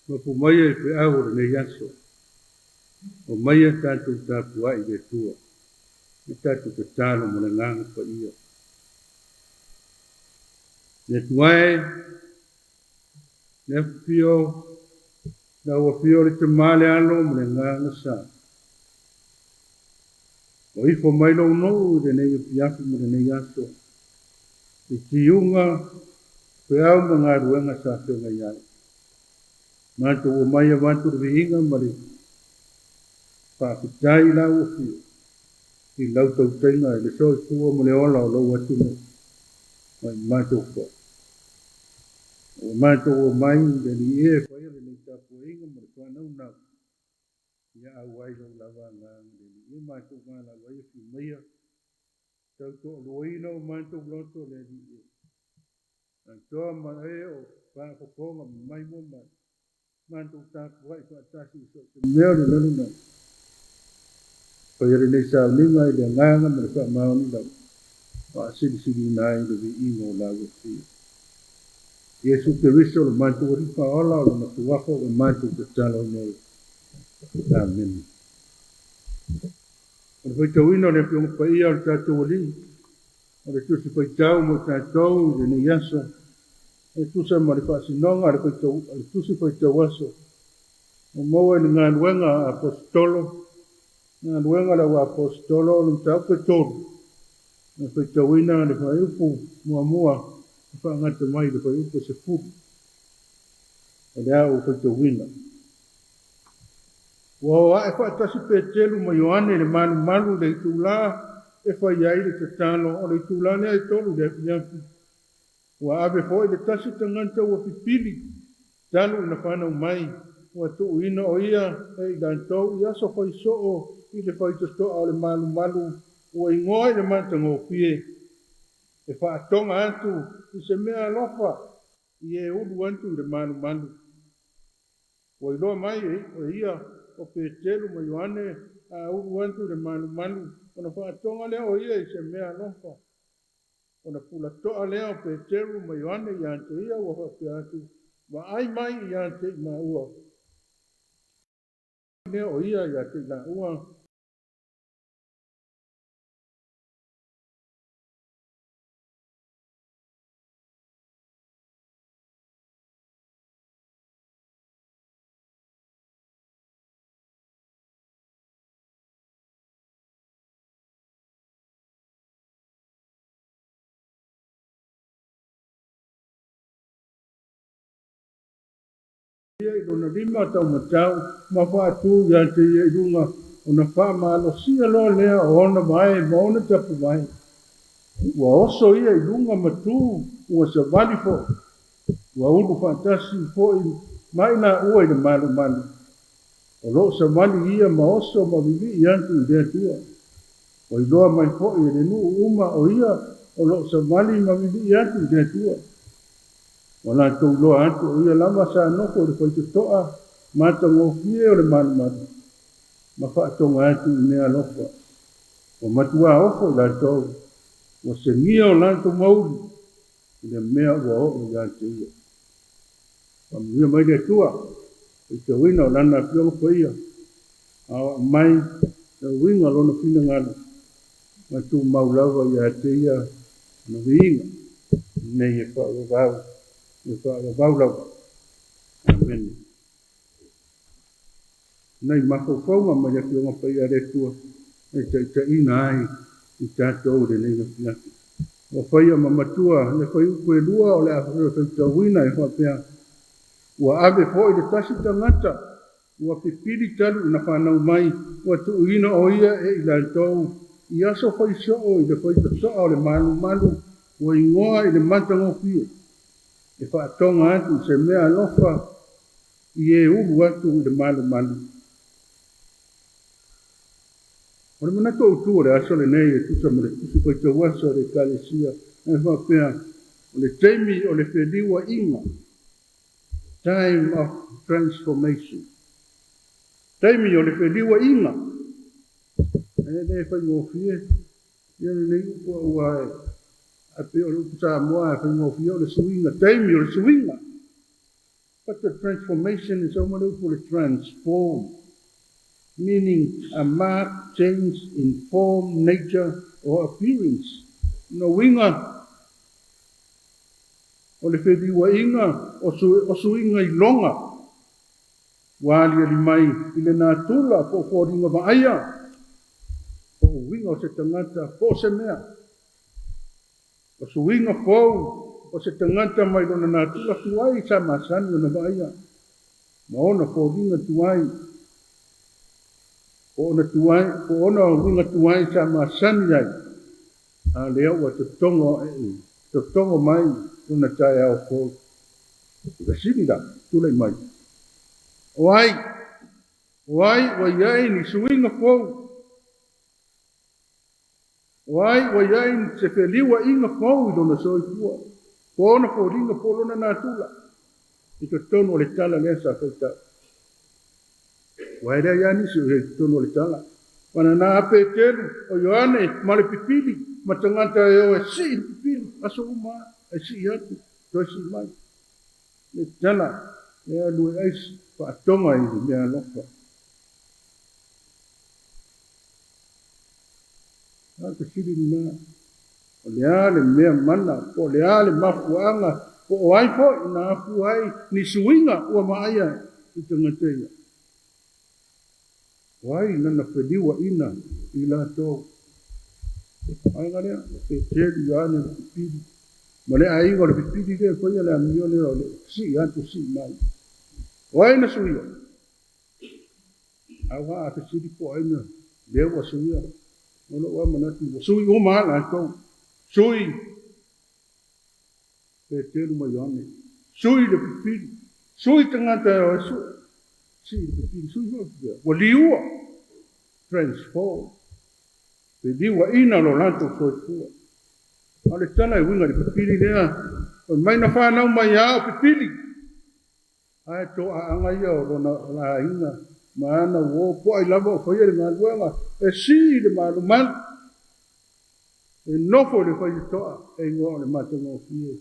mapumaya pe au ne yaso o maya tanto Tapuaiga tua tanto ke talo mo ngang pa ia ne tuai ne pio na o pio le male alo mo ngang sa o ifo mai no de ne Afiafi mo ne yaso i tiunga pe au mga ruenga sa pe ngai mantu o mai mantu de inga mari pa kitai la o fi i lau tau tenga le so tua mo le ola o lau atu no mai mantu ko o mantu o mai de ni e ko ia le Tapuaiga mo le kwana una ia au ai lo lava nga de ni mantu nga la lo fi mai tau to lo ino mantu loto le di to ma e o pa ko mai mo mai mantu Tapuaiga tasi so meo le luna ko ia le sa ni mai le nga mo le ma ni la pa sili nai de ino la go fi Yesu Kristo le mantu ri pa ola o le tuafo o mantu te talo nei. Amen. O le tawino le piong pa ia o tatu li. O le tusi pa tau mo tatu de ne yaso. O tusa ma le pasinonga le tusi pa tau aso. O moa ni ngā nuenga apostolo. Ngā nuenga le wa apostolo le tau pe tolu. O le tawina le pa iupu mua. Fa ngata mai le pa iupu se fuku. O le au pa tawina. Wa e fa tasi petelu mo Yohane le malu le tula e fa yai le tatalo o le tula ne ai tolu le Afiafi. Wa ave foi le tasi tanganta wa pipili talo na fana mai wa tu ina o ia e gantou ia so foi so i le foi to o le malu o ingoi le matango pie e fa tonga atu i se mea lofa i e udu antu le malu o ilo mai o ia o petelu mo Yohane a udu antu le malu ona fa tonga le o ia i se mea lofa ona pula toa le o petelu mo Yohane ia ante ia o fa atu wa ai mai ia ante ma ua ne o ia ia te na ua ia i dona lima tau matau ma fa atu ia ante ia i runga ona fa malo sia lo lea o ona mai ma ona tapu mai ua oso ia i runga matu ua sa vali fo ua ulu fantasi fo i mai na ua i le malu o lo sa vali ia ma oso ma vivi i antu i lea tua o i loa mai fo i le nuu uma o ia o lo sa vali ma vivi i antu i lea tua o la tau loa antu o ia lama sa noko le koe te toa mata ngofie o le malu ma fa tonga antu i mea lofa o matua ofo la tau o se ngia o lanto mauri i le mea ua o i ante ia o mia mai le tua i te wina o lana piongo pa ia a mai le winga lona pina ngana ma tu maulawa i ante ia na winga nei e wha wau amen nei mafaufaunga ma le piongo pa ia le tua e ta ina ai i tātou le nei na Afiafi. O whaia mamatua, le whai upe lua o le tawina e whapea. Ua ave fo i le tasi tangata, ua pipiri talu ina whanau mai, ua tuuina o ia e i lantou. I aso whai soo i le whai tatoa o le malu, ua ingoa i le matango pie. E whaatonga atu se mea lofa i e uru atu i le malu. O le mana tō tū le aso le nei e tusa mo le tusu koe te wasa le kalesia e whapea o le teimi o le whediwa inga time of transformation teimi o le whediwa inga e le whai ngofie ia le nei ua ua a pe o le upu Samoa e whai ngofie o le suinga teimi o le suinga But the transformation is only for the transform, meaning a marked change in form, nature, or appearance. No winga. O le whiwa inga, o suinga I longa. Wali ali mai, ile nā tula, po fōringa maaya. O winga o se tangata, po se mea. O suinga fōu, o se tangata mai lona nā tula tuai, sa masani o na maaya. Maona fōringa tuai. O na tuai, o ona winga tuai, sa masani ai. A leo wa te tongo mai, una tai au fōu. Ka sinida, tulai mai. Wai, wai ni suinga fōu. Wai ni se wheliwa inga fōu I dona soi fua. Pōna fōringa pōlona nā tula. I ka tono le tala lea sa whaita. Wai rea iani su he tono le tala. Wana nā ape telu, o Ioane, male pipili, matangata o si pipili, aso uma, si hatu, toisi mai. Le tala, lea lue eisi. Whaatonga I mea loka. Aka siri nā. O lea le mea mana, o lea le mafuanga, o aifo I nā afuai, ni suinga ua maaya I tangateia. Wai nana wheliwa ina I la tō. Ai ngarea, te tēri Ioane le pipiri. Ma le aingo le pipiri rea koia le amione o le si atu si mai. Wai na suia. Awa ata siri po aina. Lewa suia. Ono wa manati. Sui o maala kou. Sui. Pe telu ma Ioane. Sui le pipiri. Sui tangata o sui. Si le pipiri. Sui o pipiri. Wa liua. Transform. Pe liua ina lo lanto soifua. Ale tana I winga le pipiri lea. Mai na whanau mai ao pipiri. Ai to anga ia o na inga mana wo po I lava o foi ngā luenga e si le malu man e nofo le foi toa e ngo le matungo fie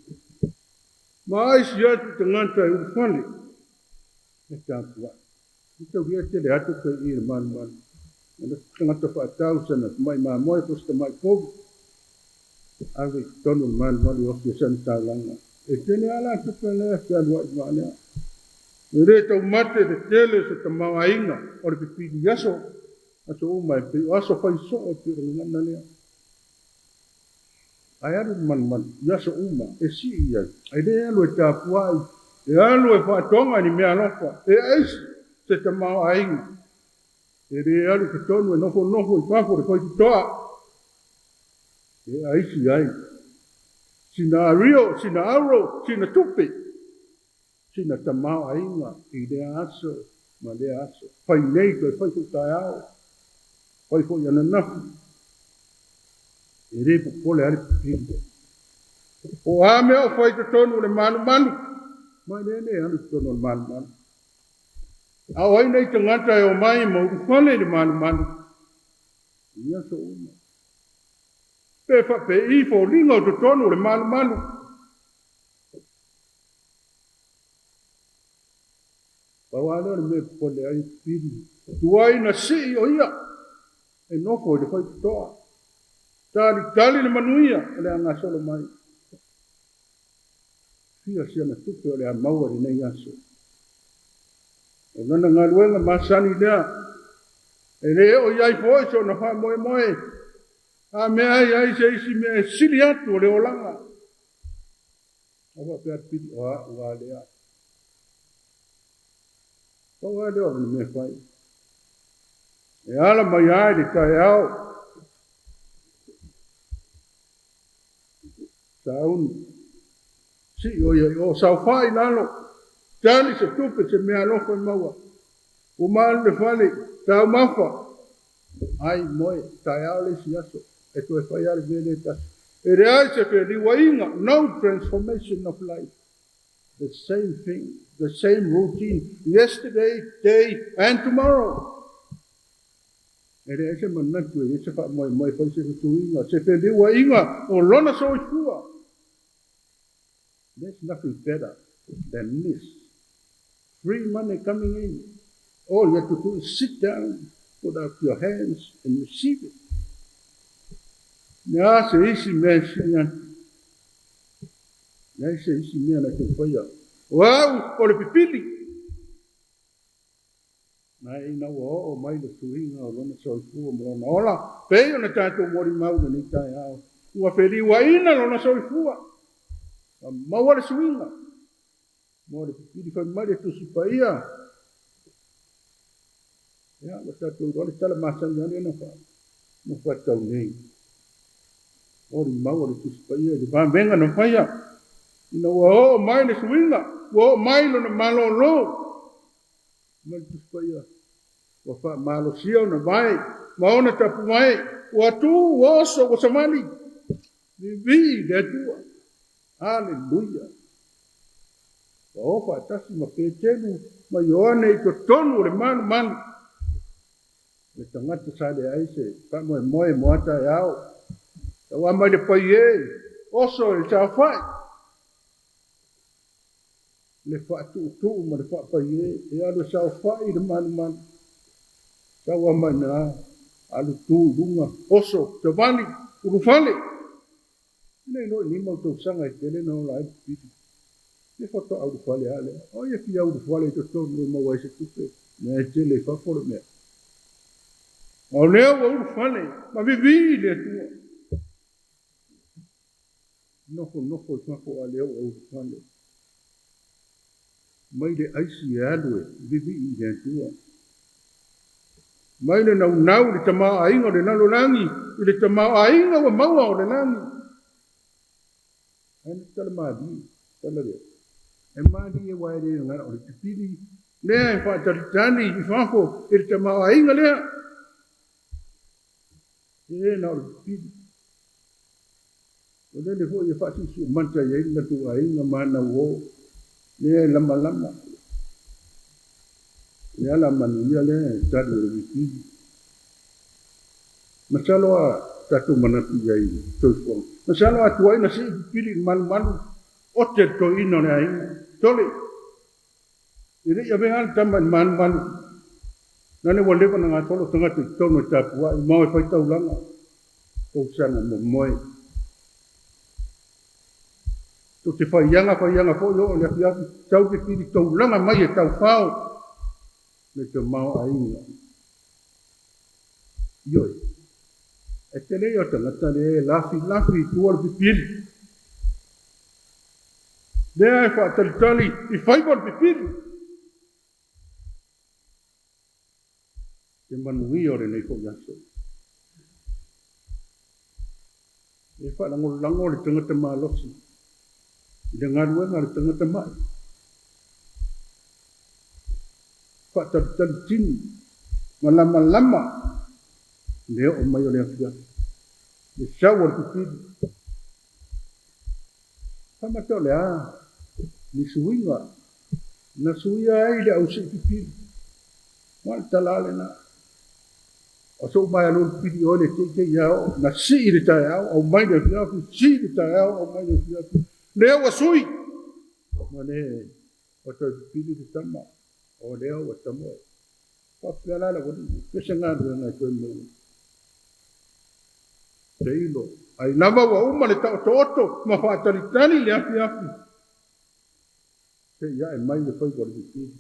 mai si atu tanganta I ufale e tāpua I tau kia te le atu kai I le malu man e tangata whaatau sana mai moe posta mai kogu awe tonu le malu man I ofia sana taulanga e tene ala tuka lea kia lua I maanea e re tau mate te tele se ta mawainga o le pipiri yaso aso umai pe aso fai so e pira ngana lea ai aru man yaso uma e si ia ai re alu e tapuai e alu e whaatonga ni mea lofa e eisi se ta mawainga e re alu ke tonu e nofo I whako re koi toa e aisi ai sina rio, sina auro, sina tupi sina tamau ainga I le aso, ma le aso. Pai nei koe, pai koe tai ao. Pai koe ana nafu. E re po pole ari pipiri. O ame o fai te tonu le manu. Mai ne anu tonu le manu. Au ai nei te ngata e o mai mo ufale le manu. Ia so uma. Pe fa pe I fo ringa o te tonu le manu. Pawala me pole ai piri. Tuai na si o ia. E nofo I le fai toa. Tali le manuia. Le anga solo mai. Fia sia na tupe o le amaua le nei aso. E nana ngā luenga masani lea. E le o iai foi so na wha moe. A mea ai se isi mea sili atu o le olanga. Awa pia piri o a lea. Pau ai leo me fai. E ala mai ai le kai au. Saun. Si o sau fai nalo. Tali se tupe se mea lofo I maua. Umalu le fale. Tau mafa. Ai moe. Tai au le si aso. E tu e fai ale vele taso. E reai se fe liwa inga. No transformation of life. The same thing. The same routine, yesterday, today, and tomorrow. E rea se manatu e se wha moe fai se tuinga, se pe liwa inga, o lona so I fua. There's nothing better than this. free money coming in. All you have to do is sit down, put out your hands, and receive it. Nā se isi mea singa. Nā se isi mea na te whaia. Wau, o le pipili. Nā ina wa o mai le suhinga o lona soifua mo lona ola. Pei o na tātou mori mauna ni tai ao. Ua wheri wa ina lona soifua. Maua le suhinga. Mo le pipili whaimari tu sipaia. Ya, wa tātou role tala masani ane na wha. Mo whatau nei. Ori maua le tu sipaia. Le venga na whaia. Ina wa o mai le suhinga. Wa o mai lona malolo. Mai tu sipaia. Wa wha malo sia na vai. Maona tapu mai. Wa tu woso wa samani. Vivi le atua. Hallelujah. Wa ofa atasi ma petenu. Ma yoane i to tonu le manu. Le tangata sa le aise. Pa moe moata e au. Wa mai le paie. Oso e sa fai. Le fa tu ma le fa paie. E alu sa fai le manu. Sa wa mai na. Alu tu lunga. Oso. Te vali. Urufale. Nei no ni mo to sanga e tele no la piti. Le foto au de fale ale. O ye fi au de fale to no mo wa se tupe. Ne tele fa for me. O le au de fale, ma vivi le tu. No ko fa ko ale au de fale. Mai de aisi alwe vivi le tu. Mai le nau le tama ainga le nalo langi, le tama ainga wa maua o le langi. Ani tala maadi, tala re. E maadi e waere e ngara o le pipili. Lea e wha taritani i whafo e te maa inga lea. E na o le pipili. O le fo e whati su manta e inga tu a inga mana uo. Lea e lama. Lea la manuia lea e tari o le pipili. Masalo a tatu manatu iai toifong. Masalo atu ai na si pili malu o te to ino ne ai tole ire ya bengal tamban man nane wole pa nga tolo tanga te tono tapua I mau fa tau langa ko sana mo moi to te fa yanga fo yo le Afiafi tau te pili tau langa mai e tau fao le te mau ai yo e te leo tangata le lafi tuar pipili. Lea e whaatalitali I whaibor pipili. Te manui ore nei ko yaso. E whalango le tangata maa losi. I le ngaruenga le tangata maa. Whaatalitali tini. Malama. Leo o mai o le Afiafi. Le shawar pipili. Tamato le a. Ni suinga. Na suia ai le au se pipili. Mal talale na. O so mai alo pipili o le te iao. Na si le tai au. Au mai le Afiafi. Si le tai au. Au mai le Afiafi. Leo wa sui. Ma ne. O to pipili le tama. O leo wa tamo. Papiala la wadi. Pesa ngadu na koe mo. Teilo. Ai lava wa uma le tau toto. Ma whaataritani le Afiafi. Te ia e mai le whai kore pipili.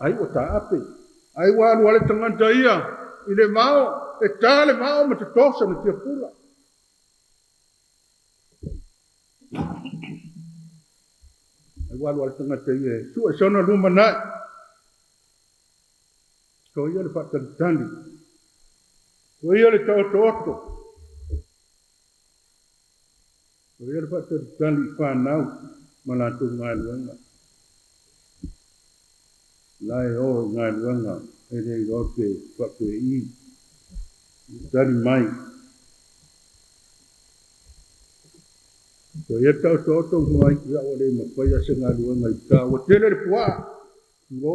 Ai o ta ape. Ai waru ale tanganta ia. I le mao. E tā le mao ma te tosa na tia pula. Ai waru ale tanganta ia. Su e sona luma nai. Ko ia le whaataritani. Ko ia le tau toto. Ko ia le whaataritani whanau. Malatu ngai luenga. Lai o ngai luenga. Ere I rote whakue I. Tari mai. So ia tau toto mai ki a ole ma whaia se ngai luenga I tā. Wa tele le pua. Uro.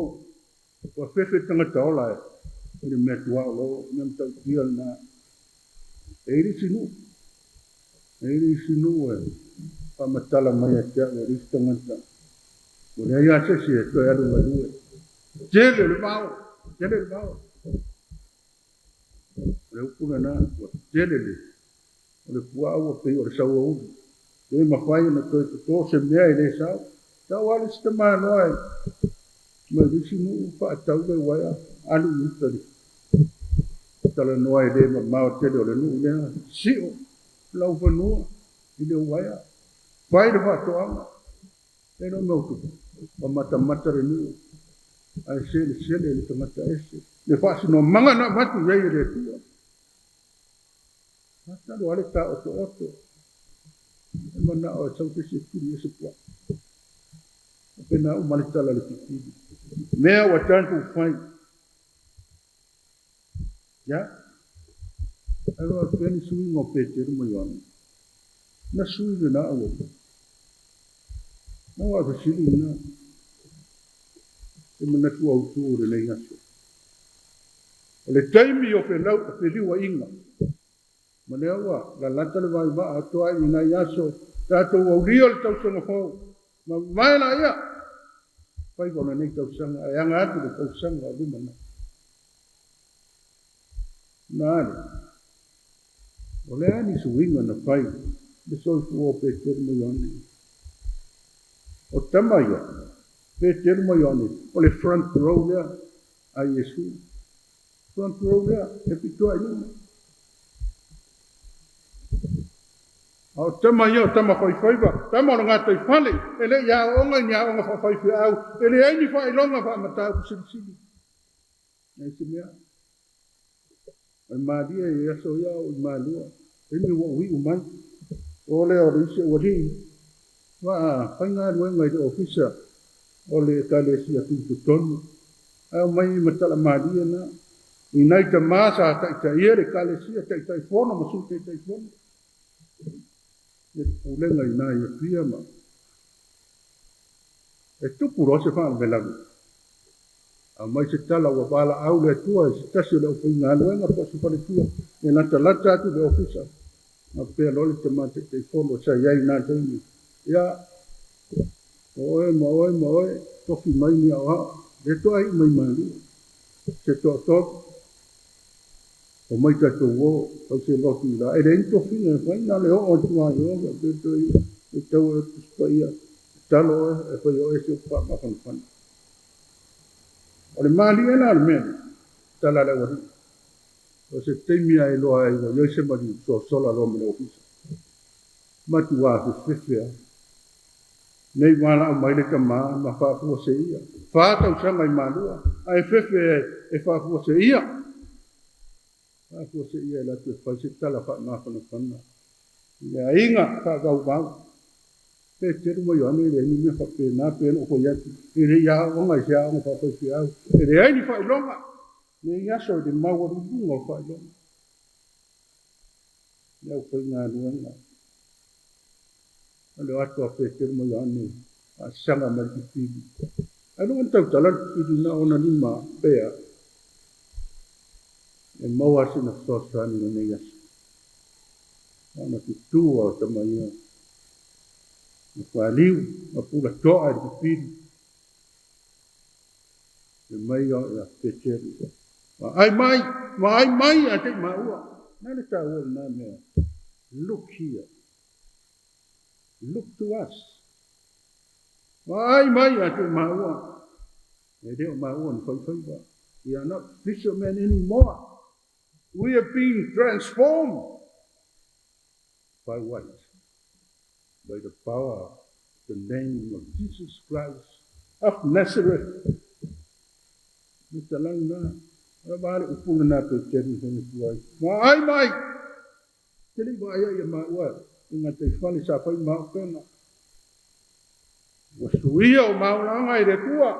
Wa whewhe tangata ola e. Ere mea tua olo. Mea tau kia na. Eiri sinu e. Pamatala mai a tia o ristangata. Ua ia sesi e toi alu ngalue. Jele le mau. Jele le mau. Le upuna na. Jele le. Le pua ua pei o le saua uli. Le mawhai na toi to se mea i le sau. Tau ali sita maa noai. Ma risi nuu pa atau le waia. Alu utari. Tala noai le ma mao tele o le nuu lea. Sio. Lau vanua. I le waia. Whai le whatoanga. E no meu tupu. O mata re nuu. Ai sele le tamata ese. Le whaasi no manga na matu rei re tua. Mata lo ale ka oto. E mana o tau te se turi e se pua. O pena o manitala le kitiri. Mea wa tantu whai. Ya? Alo a peni sui ngō pēteru mo iwana. Na sui le na awa. Na wa vasili na. E mana tu au tu o le nei aso. O le taimi o whenau a whiriwa inga. Ma lea wa, la lata le vai maa atoa i nai aso. Tātou au rio le tausanga whau. Ma mai la ia. Pai kona nei tausanga. E anga atu le tausanga a lumana. Nāre. O lea ni suinga na pai. Le soifu o pēteru mo ione. O tamaia. Pēteru mo ione. O le front row lea. A Yesu. Front row lea. E pitua i luma. O tamaia o tama whaiwhaiwa. Tama o ngā tei whale. E le ia onga ni a onga whaiwhi au. E le aini whailonga whaamatau kusiri. Nei se mea. Ai maria e aso ia o malua. E ni wa ui umai. O le o risi o ri. Wa whainga luenga i te ofisa. O le kalesia tutu tonu. Ai o mai matala maria na. I nai ta masa ta iere kalesia ta fono masu ta fono. E ulenga i nai e pia ma. E tupu rose wha al velangu. A mai se tala wa bala au le tua e se tasi le ofi ngā luenga pa se pare tua. E nata lata atu le ofisa. Ma pia loli te mate te fono sa iai nā taimi. Ia. Oe. Toki mai ni au hao. Le toa i mai mali. Se toa toki. O mai tato wo, au se lotu i la. E le into fina, whai nā le o tua i o, e tau e kuspaia, talo e whai o e se o pa mawhanwhana. O le maali e nā le mea, tala le wari. O se teimia e loa e wa, yoi se mari so sola lo me le ofisa. Matu wā se whiwhia. Nei wāna au mai le ka maa, ma whāpua se ia. Whātau sanga i mālua, ai whiwhia e whāpua se ia. Aku se ia la tu fai se tala fa na fa na. Ya inga ka gau bau. Pe teru mo yo ni le ni me fa pe na pe no ko ya. Ire ya o ngai ya o fa fa ya. Ire ai ni fa longa. Ni ya so de ma wo ru ngo fa longa. Ya ko na lu nga. Alo ato pe teru mo yo ni. A sanga ma ki ti. Alo on tau tala ki na ona ni ma pe ya. E maua se na sosani na nei aso. Ana ki tua o tamaia. Na whaliu, na pula toa i pipiri. E mai o e a pecheru. Ma ai mai a te maua. Nā le tā ua nā mea. Look here. Look to us. Ma ai mai a te maua. E reo maua ni whaiwhaiwa. We are not fishermen anymore. We are being transformed by what? By the power, the name of Jesus Christ of Nazareth. Mr. Langna, rabari upuna na pe cheri hene tuai. Ma ai mai, cheri ba ai ma wa, inga te fali sa pai ma pena. Wasuia o maulanga i re tua.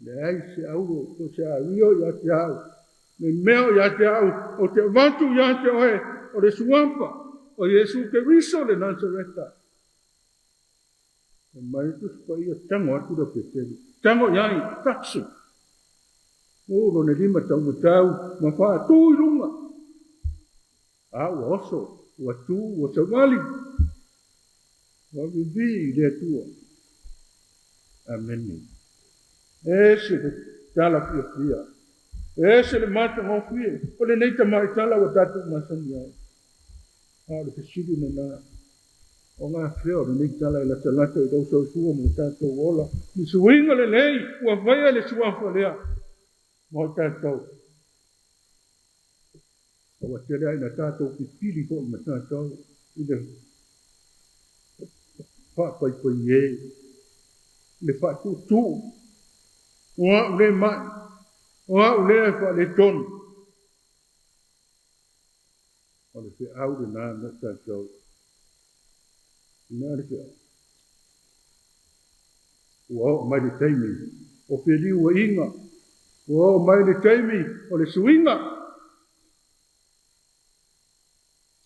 Le ai se au ko se rio ya te au. Me meo ya te au, o te vantu ya te oe, o le suampa, o Yesu ke riso le Nazareta. E mai tu spa ia tango atu da peteri. Tango iai, tatsu. Uro ne lima tau matau, ma wha tu i runga. Au oso, ua tu, ua sawali. Wa vivi le tua. Amen. Se le tala fia. Se le mata ngofie. O le nei tamai tala wa tatu masani ai. Le fesili na o ngā whio le nei tala ila talata i tau sau sua mo tatu ola. Ni suinga le nei, ua vaya le suafa lea. Mo tatu. O te rea ina tatu pipili ko ma tatu. I le whapai pai e. Le whatu tu. Oa ule mai. Oa ule e wha le tonu. O le whi au le nā na tatu. Nā le whi au. Ua mai le teimi. O whi liu inga. Ua mai le teimi. O le suinga.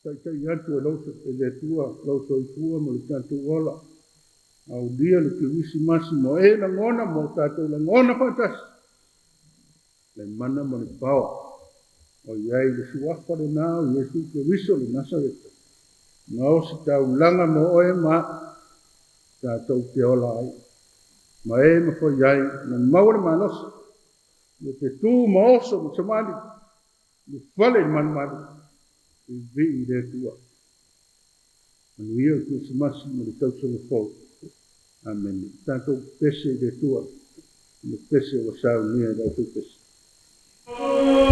Tai atu e lausa e le tua. Lausa i fua mo le tatu ola. Au dia le ki wisi masi mo e la ngona mo tatu la ngona whatas. Le mana mo le pao. O iai le suafa le nao, Yesu ke wiso le Nasareta. Ngao si tau langa mo oe ma, tātou te ola ai. Ma e ma fo iai, na maure manosa. Le te tū ma oso mo samani. Le whale man mani. Le vi i le tua. Manuia ku samasi mo le tausa le fau. Amen. Tātou pese i le tua. Le pese wa sao nia da tu pese. Wow.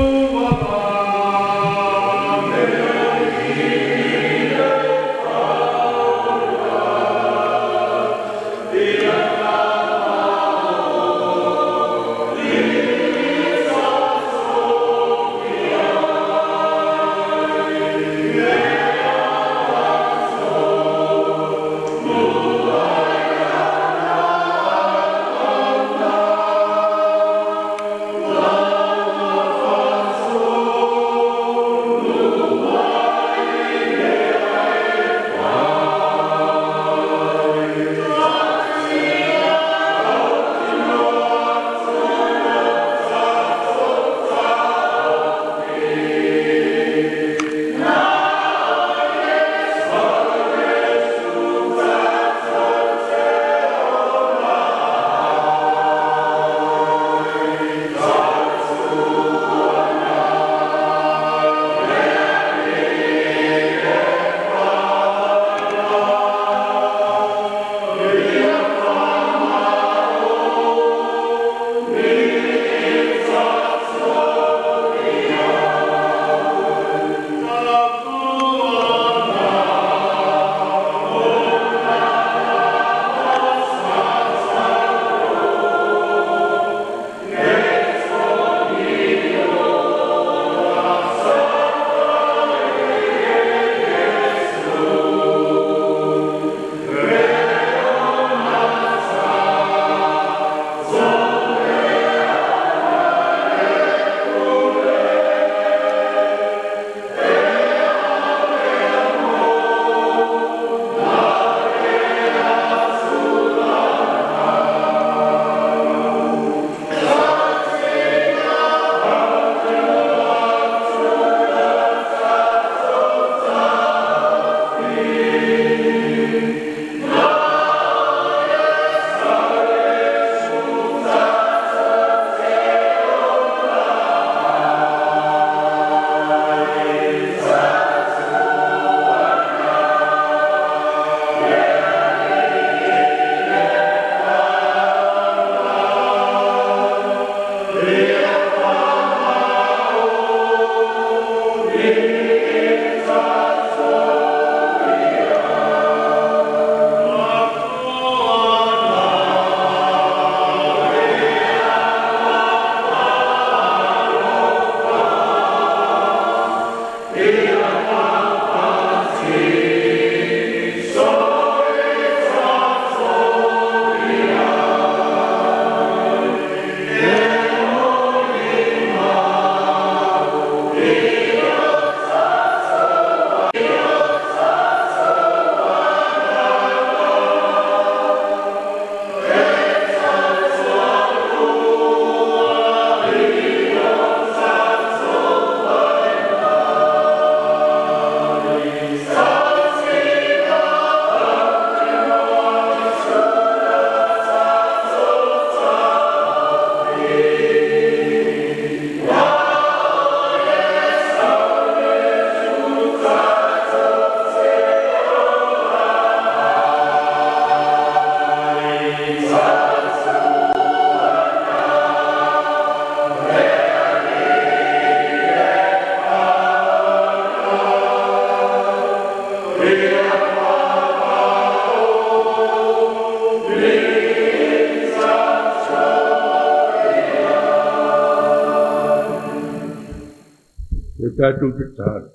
tātou te tāra.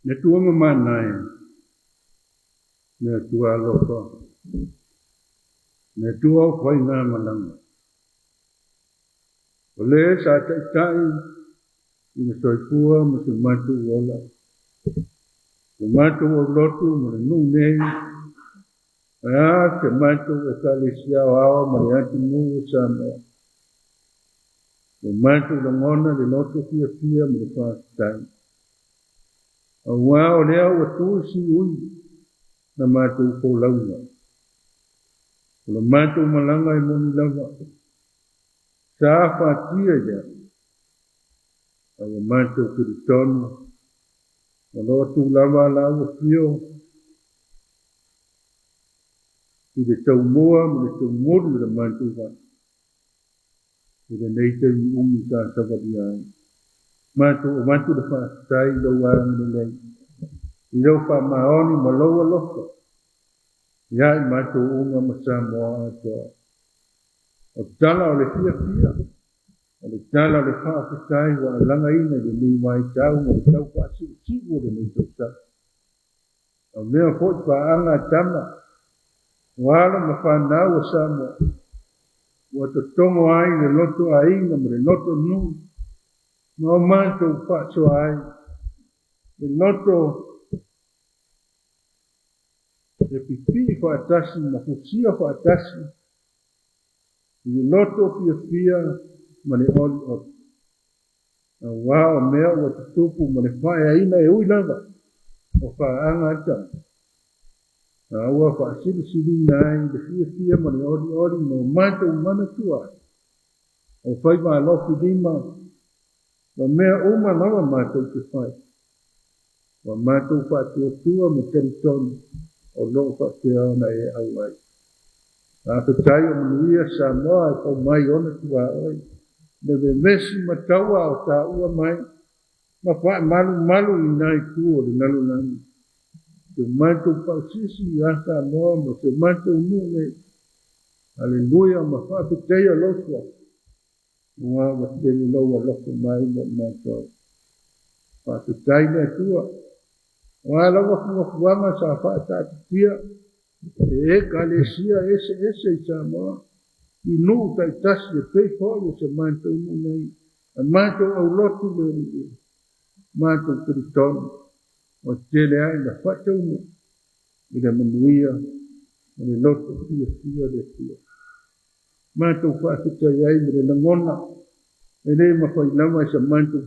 Ne tua mamānai, ne tua alofa, ne tua whai ngā malanga. O le sa tai, ina soifua ma se matu ola. Se matu o lotu ma le nunei, se matu o kalisia o awa ma le ati nuu Samoa. Se matu la ngona le lotu fia ma le whaatai. A wā o lea o tuisi ui na matu ko launga. O le matu malanga I moni lava. Sa whaatia ia. A le matu kiritonu. O lotu lava la o fio. I le tau moa ma le tau moru le matu ka. I le neite I umi sa sabadia. Matu o matu le whaatai lau arang le lei. I rau whamaoni ma loa lofa. Ia I matu unga ma Samoa atoa. O tala o le fia. O le tala o le whaatai wa langa ina le ni mai tau ma le tau pasi sigo le ni tau. O mea fot whaanga tama. Wala ma whanau o Samoa. Wa to tongo ai le loto ai na ma le loto nui. Ma o matu whaso ai. Le loto e pipi whaatasi ma fusia whaatasi. I loto fia ma le oli oti. A wā o mea ua te tupu ma le whae aina e ui lava. O whaanga ata. A ua whaasiri nai le fia ma le oli ma o mata umana tua. O whai ma lofi lima. Ma mea uma lava mata u te whai. Wa mata u whaatua me teritoni. O loo whaatea ona e au ai. A whatai o manuia Samoa e kau mai ona tua oi. Le ve mesi mataua o ta ua mai. Ma wha malu I nai tuo le nalu nani. Te matu pausisi I a Samoa ma te matu nune. Aleluia ma wha whatai a lofua. Wa teni loa lofa mai ma matou. Wha whatai le tua. Wa lawa fuanga sa whaatatia. E kalesia ese I Samoa. I nuu tai tasi e pei fōi se mātou nei. A mātou au lotu le ni. Mātou kiritonu. O tele ai na whatau mu. I le manuia. O le lotu fia le fia. Mātou whaakitai ai me le nangona. E le mawhai nama I sa mātou.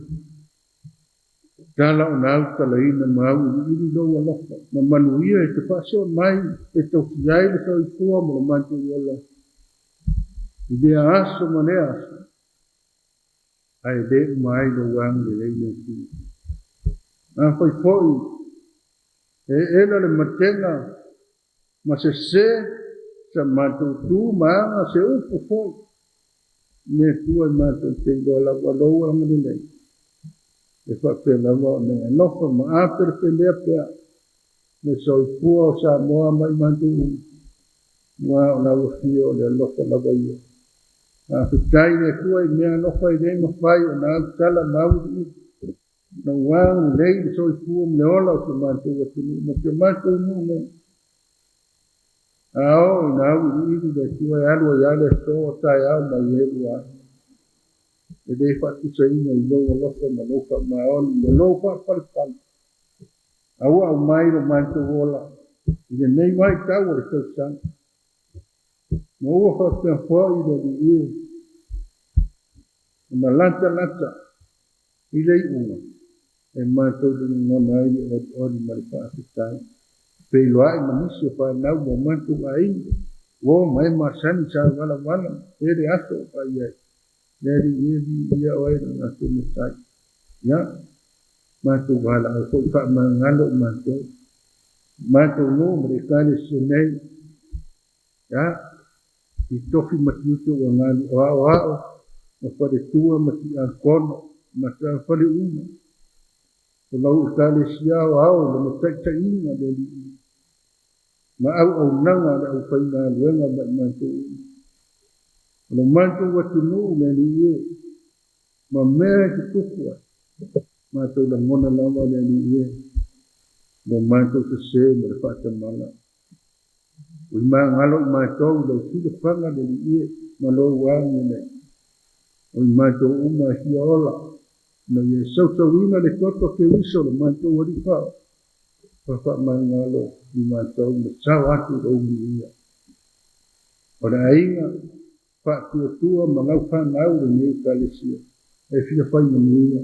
Tala o na au tala ina mau I ili loa lofa. Ma manuia e te whaaso mai. E tau fiai le sau I fua mo le mātou wala. I dea aso mane aso. Ai de mai lo wang le le ki. A foi foi. E ela le matenga. Ma se sa matu tu ma se upo foi. Ne tua matu te do la lo wang le le. E fa pe la mo ne no fa ma aper pe le pe. Ne so fu sa mo mai matu. Wa na wo fio le lo fa la vai. A fitai le tua I mea no fai le ma fai o na tala mau I na wang le so I fu me ola o se matu o tunu ma te matu nu me ao na u I le tua alu ya le so tai au ma ye wa e de fa tu sai na I lo lo fa ma lo fa ma on le lo fa pal au mai lo matu ola I le nei mai ta o le so san mo o fa pe fo I le I na lata I le una e mātou de ngona I o mai whaakitai pe loai ma nisi pa nau mo mātou ai o mai ma sani sa wala e re aso pa iai le ri ia o e na tu mutai ya mātou wala o fo wha mangalo mātou no mre kane senei ya I tofi matiuto o ngalo o ma whare tua ma ti ankono, ma te whare uma. O lau kale siao au, le ma taita inga le li. Ma au nanga le au whaina luenga ma I manto. O le manto watu nuu le li e. Ma mea ki tukua. Mātou la ngona lama le ni ie. Mo mātou te se mo le whata mala. Ui mā ngalo i mātou lau tira whanga le ni ie. Ma lo wāngi ne. Ui mātou uma hi ola. Na ie sautawina le toto ke wiso le mātou wari whao. Whaka mā ngalo i mātou ma tau atu o umi ia. O le ainga whaatua ma ngau whanau le nei kalesia. E whia whai manuia.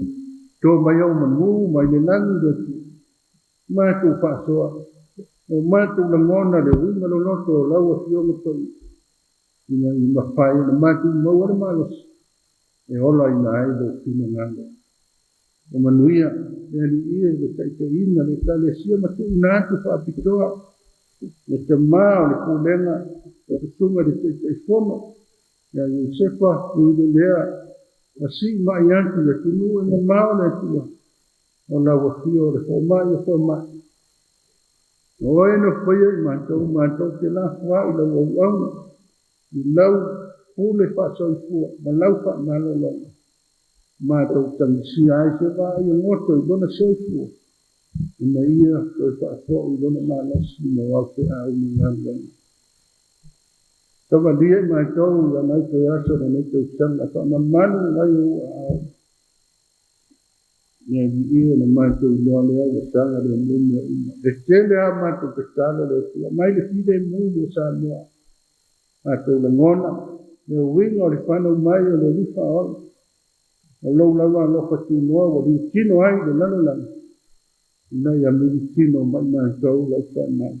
Tō mai au manu, mai le nangi le tu. Mātou whaasoa. O mātou la ngona le winga lo loto o laua whio matoi. Ina i mawhai na mātou mawara malos. E ola ina aido kina nganga. O manuia, e li ia le taita ina le kalesia matu ina atu whaapitoa. Le te mao le kulenga, le kusunga le taita ifono. Ya Yosefa, ui lea, Asi mai antu le tunu e mao le tua. O la wafio le whamai o whamai. O e no whaia i mātou te la wha i lau au au. I lau pule whaasau fua, ma lau wha malo longa. Mātou tangisi ai se wha i ngoto i lona sau fua. I na ia, toi whaafo i lona mālosi ma wau te au ni ngāngai. Tawa dia i mātou i anai te aso na nei te usanga. Tawa mamanu ngai o au. Ia di ia na mātou i loa lea o sanga le mune uma. E tele a mātou te tala le tua. Mai le fide mune o Samoa. Mātou le ngona. Le winga o le whanau mai o le rifa oi. O lau lawa loka tu noa o li kino ai le lalolang. Ina ia mili kino mai mātou lau whanau.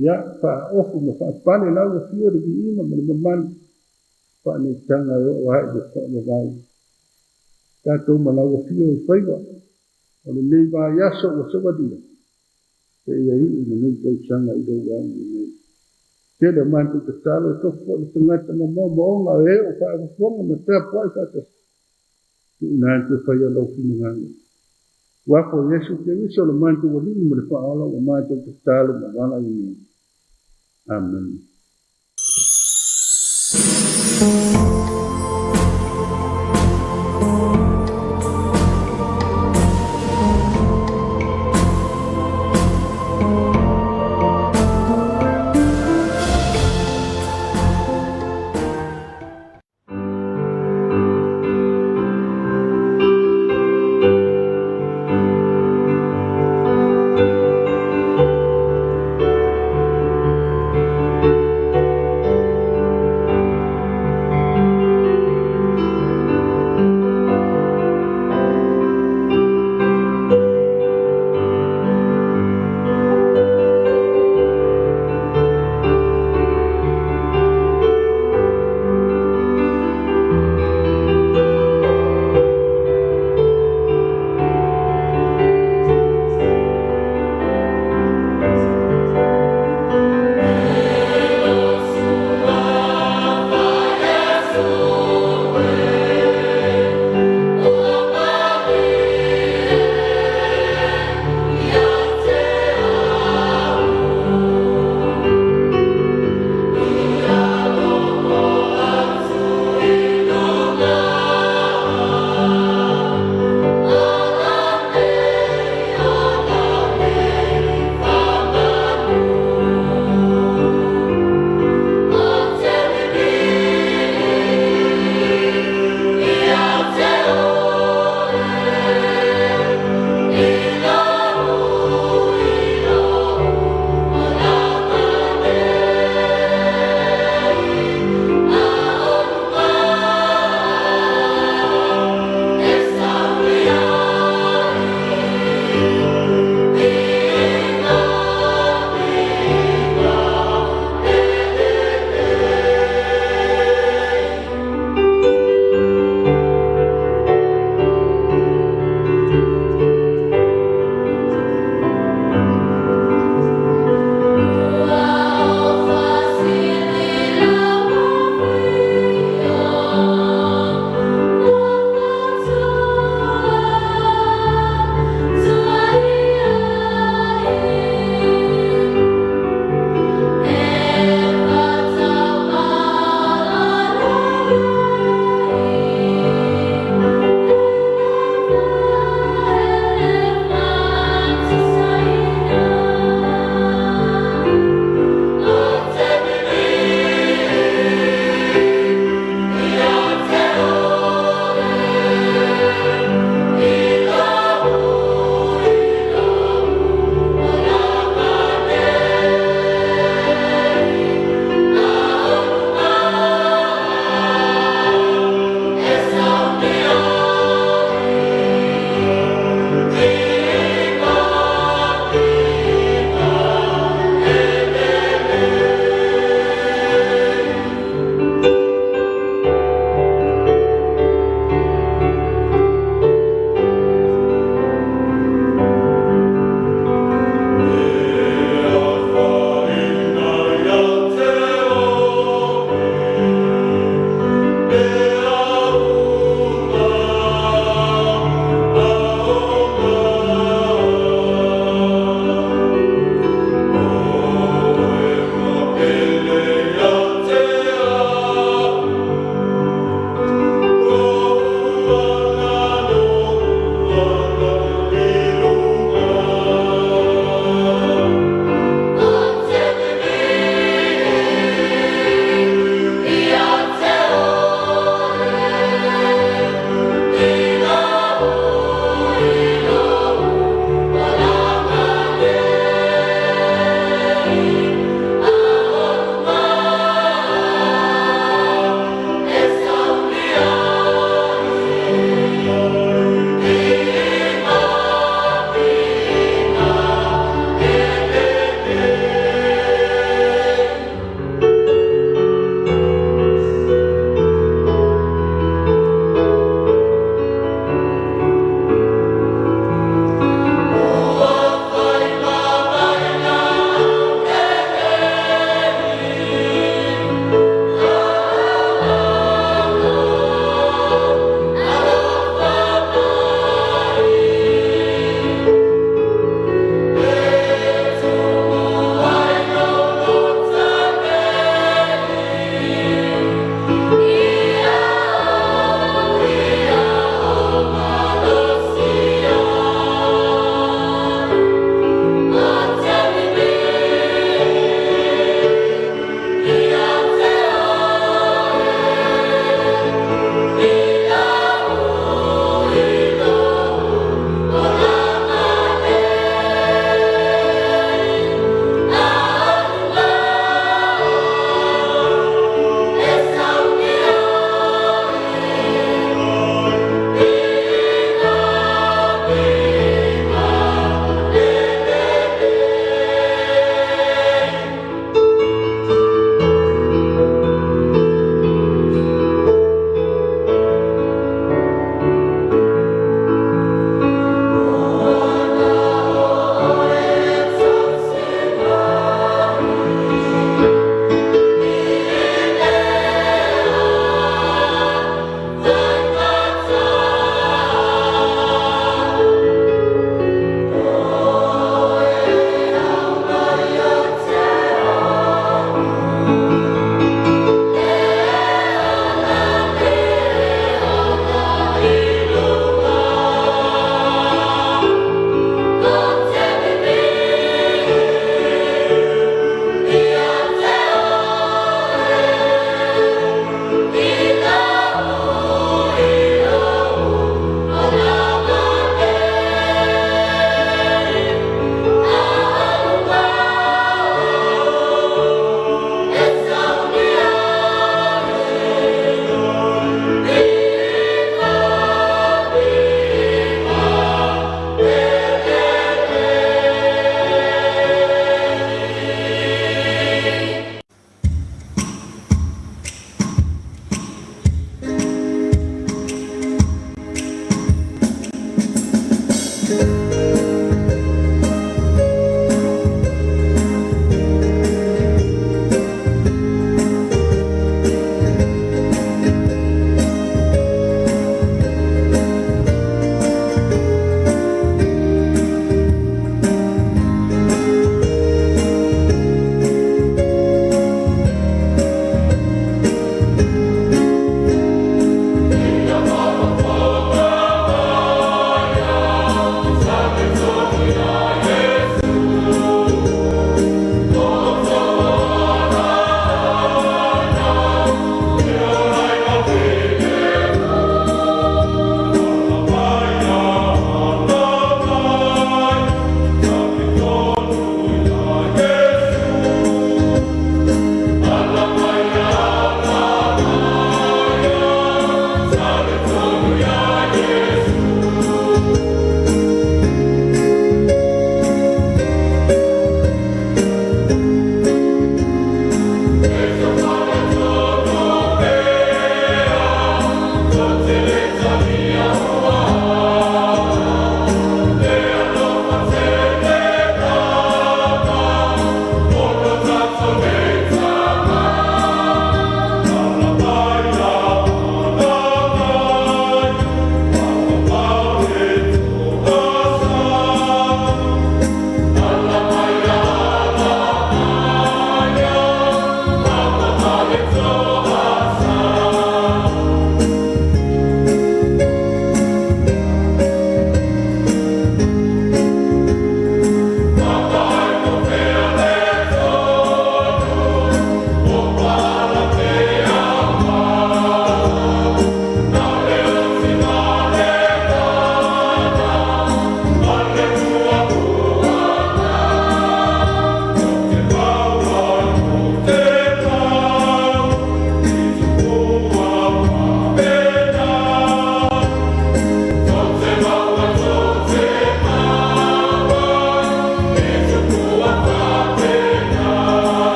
Ya, pa ofu ma fa pale lau o fio de ina ma le mamani. Pa ne tanga o ai de fa le vai. Tato ma lau o fio i whaiva. O le nei va yaso o sabadia. Te ia i le nei tau sanga i dau wangi nei. Te le mantu te talo e tofo le tangata ma mo onga e o fa a fonga ma te apoi kata. Te ina ante whaia lau fina ngani. Wako Yesu te iso le mantu o li ma le whaala o mantu te talo ma wala i nei. Amen.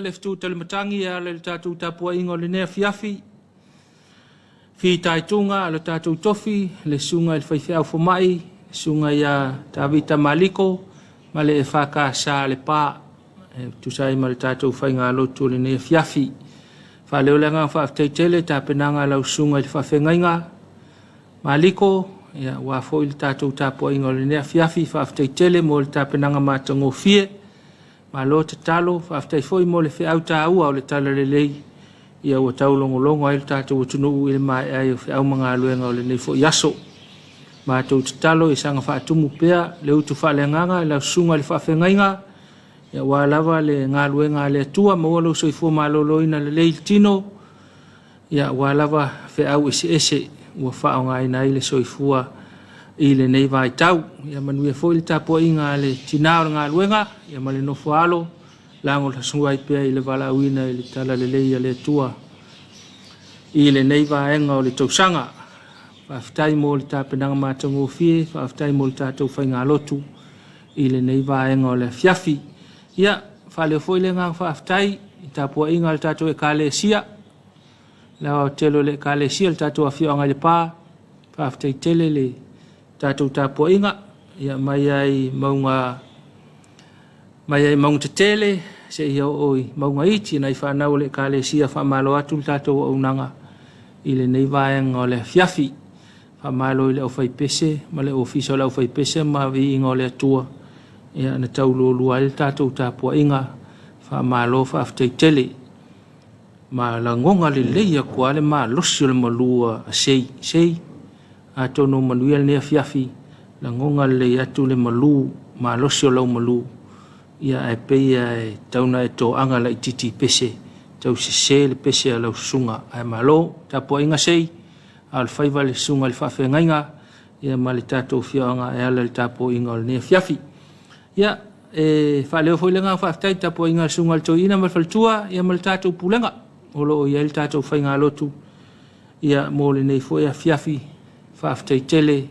le fitu tele matangi ya le tatu Tapuaiga o le ne Afiafi. Fi taitunga le tatu tofi le sunga le faifea fomai sunga ya Tavita Maliko ma le EFKS le pa tu sai ma le tatu fainga lotu le ne Afiafi. Fa le olenga fa tele ta penanga la sunga le fafengainga Maliko ya wa fo il tatu Tapuaiga le ne Afiafi fa tele mo le ta penanga matango fie ma lo te talo fa foi mo le fe auta ua o le tala le lei ia ua taulongolongo ai le tatou atunuu i le mae ai o feʻau magaluega o lenei foʻi aso matou tatalo i saga faatumu pea le utu faaleagaga i laususuga i le faafegaiga ia ua lava le galuega a le atua ma ua lou soifua malōlōina lelei le tino ia ua lava feʻau eseese ua faaogāina ai le soifua i lenei vaitau ia manuia foʻi le tapuaiga a le tinā o le galuega ia ma le nofo alo lango la sua i pea i le valaauina i le tala lelei a le atua i lenei vaega o le tausaga faafetai mo le tapenaga matagofie faafetai mo le tatou faigalotu i lenei vaega o le afiafi ia faaleo foʻi le gaga faafetai i tapuaiga le tatou ekalesia la o telo le ekalesia le tatou afioaga i le pā faafetai tele le tatou tapuaiga ia mai ai mauga tetele se ia oi maunga iti na i whanau le kalesia whamalo atu le tatou aunaga i le nei vaenga o le Afiafi whamalo i le au whaipese ma le ofisa o le au whaipese ma vi inga o le atua ia na taulolua le tatou tapuaiga whamalo whaafteitele ma la ngonga le leia kua le ma losi o le malua a sei a tono manuia le ne Afiafi la ngonga le atu le malu ma losi o lau malu ia e peia e tauna e toʻaga la ititi pese tausesē le pese a laususuga ae malo tapuaiga sei a o le faiva le susuga i le faafegaiga ia ma le tatou fioaga e ala le tapuaiga o lenei Afiafi ia e faaleo foi le gaga faafetai tapuaiga le susuga le toeina ma le faletua ia ma le tatou pulega o loo ia i le tatou faigalotu ia mo lenei foi Afiafi faafetaitele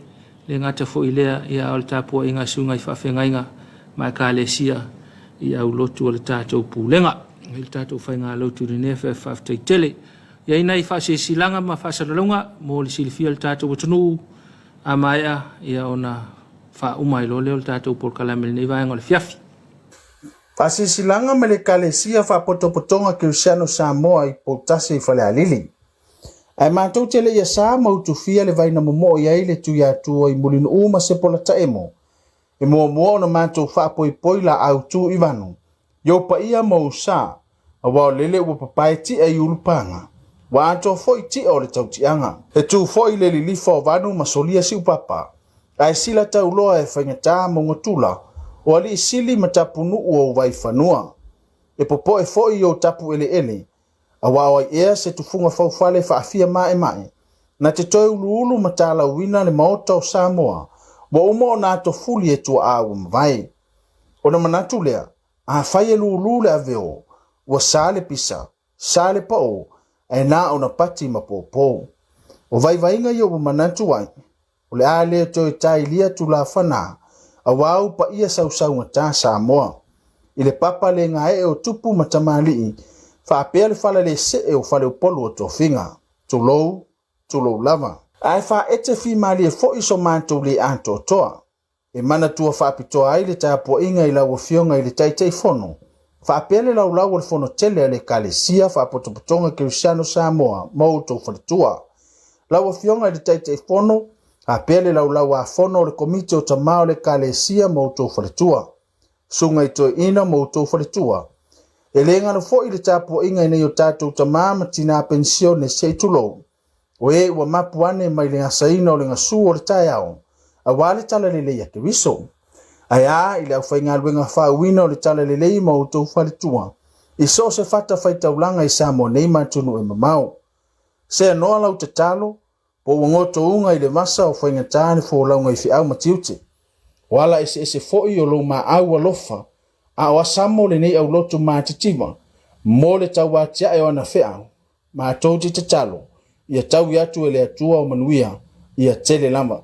le gata foʻi lea ia o le tapuaiga susuga i faafegaiga ma ekalesia i au lotu o le tatou pulega i le tatou faigalotu lenei faafetaitele ia ina i faasesilaga ma faasalalauga mo le silifia le tatou atunuu a maeʻa ia ona faauma i lo lea o le tatou polokalame lenei vaega o le Afiafi faasesilaga ma le ekalesia faapotopotoga Congregational Samoa i poutasi i falealili ae matou tele ia sa ma utufia le vaina momoʻo i ai le tuiatua i mulinuu ma sepolataemo e moa ona matou faapoipoi la autū i vanu iou paia mo usa aua o lele ua papaetia i ulupaga ua atoa foʻi tia o le tautiʻaga e tu foʻi le lilifa o vanu ma solia siupapa ae sila tauloa e faigatā ma ugatula o alii sili ma tapunuu o uvai fanua e popoe foʻi o tapu eleele aua o ai ea se tufuga faufale faafia maʻemaʻe na te toe uluulu ma talauina le maota o Samoa wa uma o nā tofuli e tua a ua mawai. O na manatu lea, a whai e lulu le aveo, ua sāle pisa, sāle pao, e nā o na pati ma pōpō. O vai vainga i o manatu wai, o le a lea toi tai lia tu la whana, a wau pa ia sau ngata Samoa. I le papa le ngā e o tupu matamali, wha apea le whala le se e o whale o polo o tō whinga, tulou lava. Ai fa ete fi mali e fo iso manto le anto toa. E mana tua fa apitoa ai le tapuaiga i lau fionga i le taitei fono. Fa apele lau le fono tele le kalesia fa apotopotonga Congregational Samoa mo tau faletua. Lau fionga i le taitei fono, apele lau a fono le komiti o tamao le kalesia mo tau faletua. Sunga i toi ina mo tau faletua. E le ngana fo i le tapuaiga i nei o tatou tamaa ma tina pensione seitulou. O e ua mapuane mai le ngasaina o le ngasu o le tae au, a wale tala lelei ake wiso. Ai a, i le au whaingaluenga whauina o le tala lelei ma utou whaletua, i so se fata whaitaulanga i Samoa nei matunu e mamau. Se anoa lau te talo, po wangoto unga i le masa o whaingatane fo launga i whiau matiute. Wala ese foi o lo ma au alofa, a o asamo le nei au lotu matitima, mo le tau watia e ona whiau, ma tauti te talo. Ia tau iatu ele atua o manuia, ia tele lama.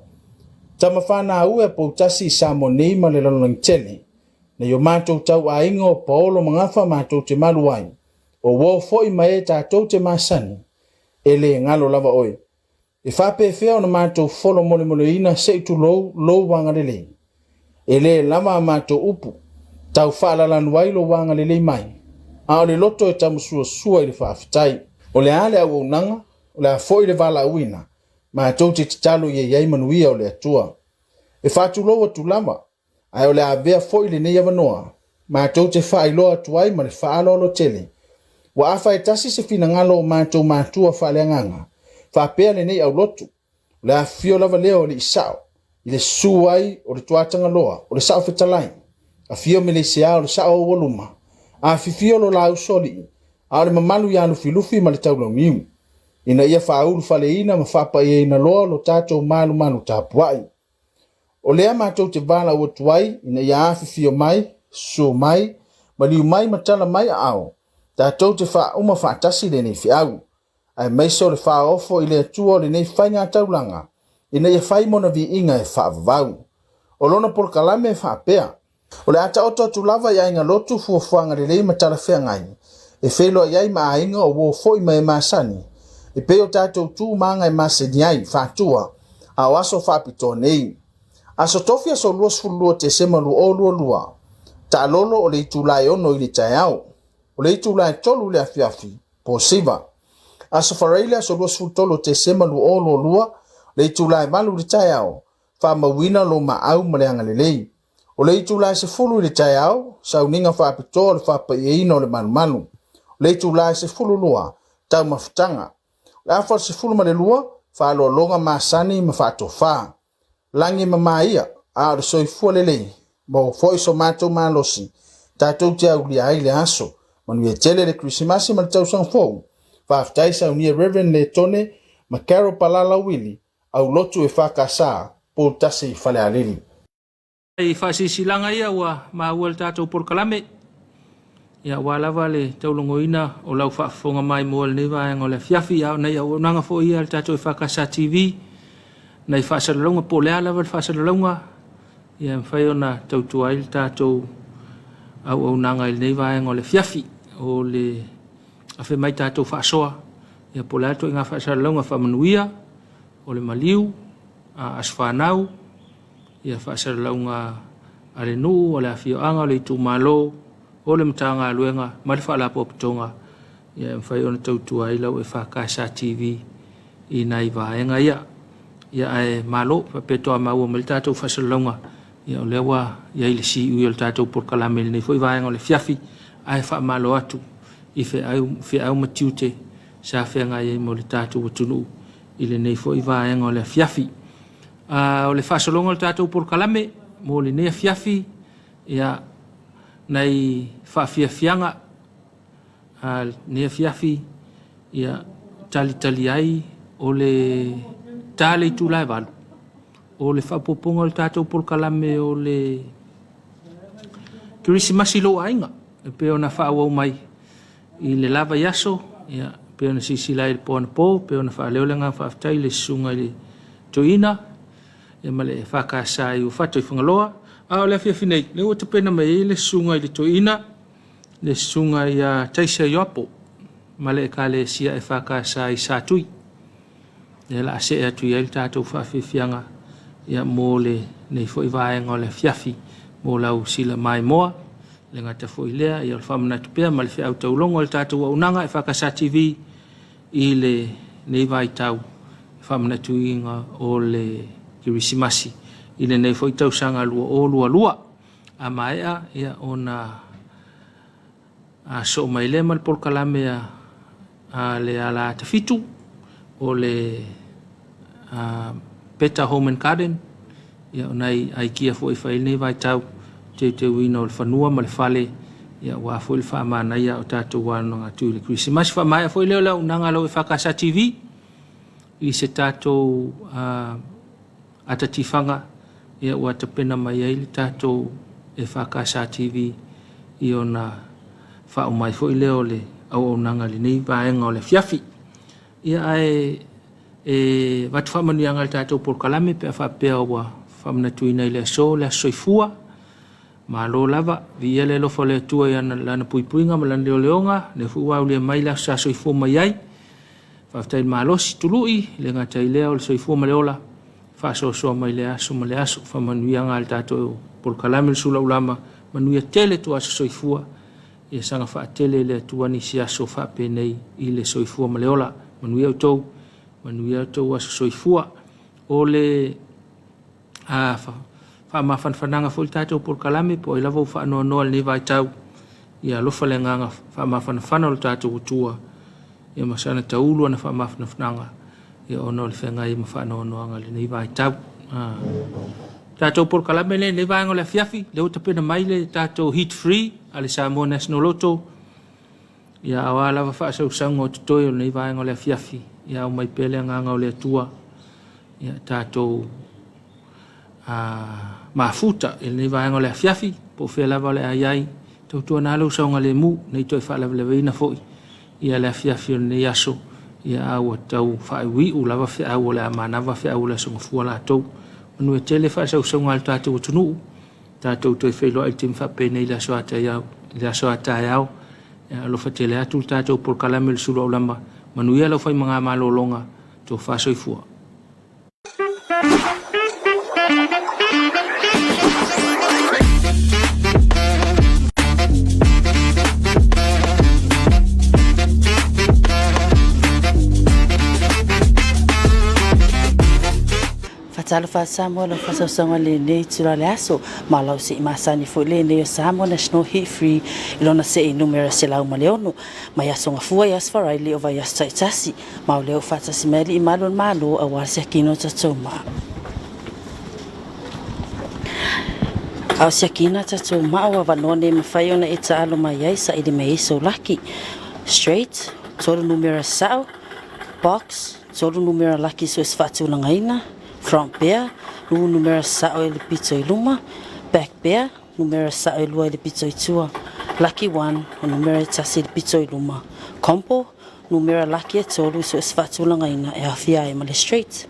Tama whana aue po tasi i Samoa neima le lalonang tele, na yo mātou tau a inga o paolo mangafa mātou te maluai, o wo foi mai tātou te masani e le ngalo lava oe. E whape whea ona mātou wholo mole mole ina se tu lou wanga lele. E le lama mātou upu, tau whaalala wailo wanga lele mai. A o le loto e tamu sua i le whaafitai. O le ale au unanga, o le a foi le vala uina, mātou te talo i e iei manuia o le atua. E whātu loa tu lama, ai o le a vea foi le nei avanoa, mātou te whaailoa tuai ma le whaalolo tele. Wa afa e tasi se fina ngalo o mātou mātua whaaleanganga, whapea le nei au lotu, le a fio lava leo o le isao, i le suai o le tuatanga loa, o le sao fetalai, a fio me le sea o le sao o waluma, a fifio lo lau soli, a le mamalu ya lufi ma le taulau miu, ina ia whaulu whaleina ma whapa ia ina loa lo tātou malu manu Tapuaiga. O lea mātou te wala o tuai, ina ia awhifio mai, so mai, ma liu mai matala mai a ao, tātou te wha uma whaatasi le nei whiau, ai meiso le wha ofo i le atua le nei whainga taulanga, ina ia whai mona vi inga e wha vavau. O lona por kalame e wha pea. O le ata oto tu lava ia inga lotu fuafuanga le lei matala whea ngai, e whelo iai ma a inga o wo foi mai masani, e peo tātou tū manga e maseni ai, whātua, a waso whapito nei. Aso tofia so luas fulua te sema lua, ta lolo o le itulai ono i le tai au, o le itulai tolu le Afiafi, po siva. Aso whareile so luas fultolo te sema lua, le itulai malu le tai au, wha mawina lo ma au ma le angalelei. O le itulai se fulu le tai au, sa uninga whapitoa le whapa i ino le manu. O le itulai se fulu lua, tau mafutanga. Le afar se fulu ma le lua, wha lo longa masani ma whato wha. Langi mamaia, a le soifua lelei, mo foi so mātou malosi, tātou te au lia ai le aso, manu e tele le Krisimasi ma le tau sang fou, whaftai sa unia Reverend le tone, ma Carol Palala Wili, au lotu e whakasa, po tasi i whale alili. I whasisilanga ia ua maua le tātou porkalame, ia walawa le taulongoina o lau whaafonga mai mua le nevaenga o le Afiafi, au nei au nanga fo ia le tātou i whakasa TV, nei whaasalalonga po lea lawa le whaasalalonga, ia mwhai ona tautua il tātou au nanga il nei vaenga o le Afiafi, o le awhi mai tātou whaasoa, ia po lea to inga whaasalalonga whamanuia, o le maliu, a aswhanau, ia whaasalalonga a le nuu, o le awhioanga, o le itu malo, o le mtanga aluenga, ma le whaalapo pitonga, ia mwhai ona tautua ilau e whakasa TV i nei vaenga ia. Ia e malo petoa maua ma le tātou whasalalonga, ia o lewa ia i le si ui o le tātou porkalame nei foi vaenga o le Afiafi, ai wha malo atu i whi au matiute sa whenga i mo le tātou watunu i le nei foi vaenga o le Afiafi. O le whasalalonga o le tātou porkalame mo le nei Afiafi, ia nei whaafiafianga nei Afiafi, ia tali ai o le tale tu lai valu o le whapoponga o le tātou porkalame o le Krisimasi lo ainga e peo na whaawau mai i le lava yaso ia peo na sisila i le pōna pō peo na whaaleolenga whaaftai le sunga i le toina e ma le whakasa i u whato i whangaloa a o le Afiafi nei le o te pena mai i le sunga i le toina le sunga i a taisa i apo ma le ka le sia e whakasa i sātui e la se atu ia il tātou whawhiwhianga ia mō le nei fwoi vaenga o le Afiafi mō lau sila mai moa le ngata fwoi lea ia le whamana tupea ma le whiau taulongo le tātou waunanga e whakasa TV i le nei vai tau whamana tuinga o le Krisimasi i le nei fwoi tausanga lua o lua a maea ia ona a so mai le mal porkalame a le ala te fitu o le Peta Home and Garden, ia onai ai kia fo i whaile nei vai tau, te wina o le whanua ma le whale, ia wa fo le whaamana ia o tātou wano ngā tū le Krisimasi. Whaamai a fo i leo leo nanga lau e whakasa TV, i se tātou atatifanga, ia ua te pena mai ai le tātou e whakasa TV, i ona whaumai fo i leo le au nanga le nei vaenga o le Afiafi. Ia e watu whamanu anga le tātou porkalame pe a whapea wa whamana tuina i le aso, le asoifua, Malo lava, via le lofo le tua yana lana puipuinga ma lana leoleonga, le fuwa ulia maila sa soifua mai ai. Whaftai malosi tului, le ngatai leo le soifua ma leola. Whasosoa mai le aso ma le aso, whamanuia ngā le tātou por kalame le Suluaulama, manuia tele tu aso soifua, ia sanga whaatele le tuani si aso whaapenei i le soifua ma leola, manuia utou aso soifua, o le whaamawhanwhananga fo le tātou por kalame, po i lavo whaanoa le vai tau, ia lofa le nganga whaamawhanwhana le tātou utua, ia masana taulu ana whaamawhanwhananga, ia ono le whenga i mawhanoanoanga le nei vai tau. Tātou por kalame le vai ngo le Afiafi, le utapena mai le tātou heat free, ale Samoa National Lotto, ia awala wa whaasausango o tutoio le nei vai ngo le Afiafi, ia o mai pele nganga o le atua, ia tātou mafuta, il nei vai ngo le Afiafi, po whelava le aiai, tautua nalo saunga le mu, nei toi whaalawa le weina foi, ia le Afiafi o nei aso, ia aua tau whaewi u lava whiau le amanawa whiau le songa fua la tau. Manu e tele whaasausaunga al tātou atunu, tātou toi whailo ai tim whapene i la soatai au, alofa tele atu tātou por kalame le Suluaulama, manu ia lau whai mga malolonga tō whaasoifua. Fatalo fa Samoa lo fa songa le nei tula le aso malau se masani fo le nei Samoa National Heat Free ilona se numero se lau maleono mai asonga fua yas farai le ova yas taitasi mau leo fata simeli malon malo awar se kino tatoma au se kina tatoma wa vanone mafai ona eta alo mai ai sa ile mei so lucky straight tolu numero sao box tolu numero lucky so es fatu langaina front bear, numero sao ele pito iluma, back bear, numero sao elua ele pito itua, lucky one, numero tasi ele pito iluma, compo, numero lucky e tolu so esfatulanga ina e Afiafi male straight.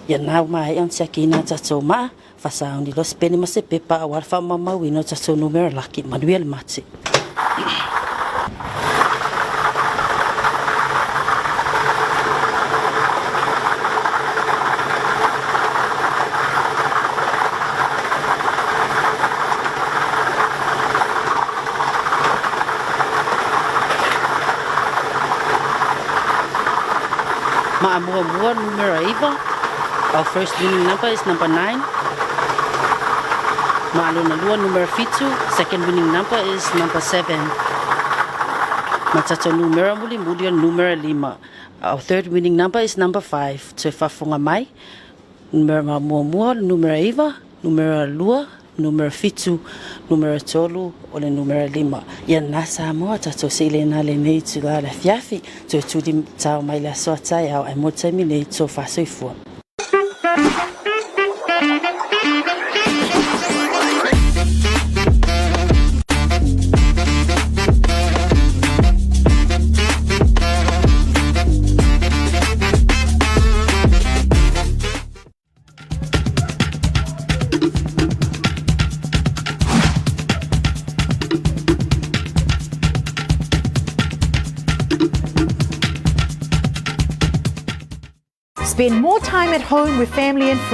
Ya nau mai an siakina tato ma, fasa undi los peni ma se pepa awar fa mama wino tato numero lucky, manuel mati. Ma'amua numero Eva. Our first winning number is number 9. Ma'aluna numero Fitu. Second winning number is number 7. Matato numero muli numero 5. Our third winning number is number 5. Te fafunga mai. Numero ma'amua numero Eva. Numero lua. Numero Fitu. Numero tolu. O le numero 5. Ia na Samoa tato se le na le nei tu la Afiafi to tudi tau mai la soatai au ai mo taimi nei to whasoifua. Spend more time at home with family and friends.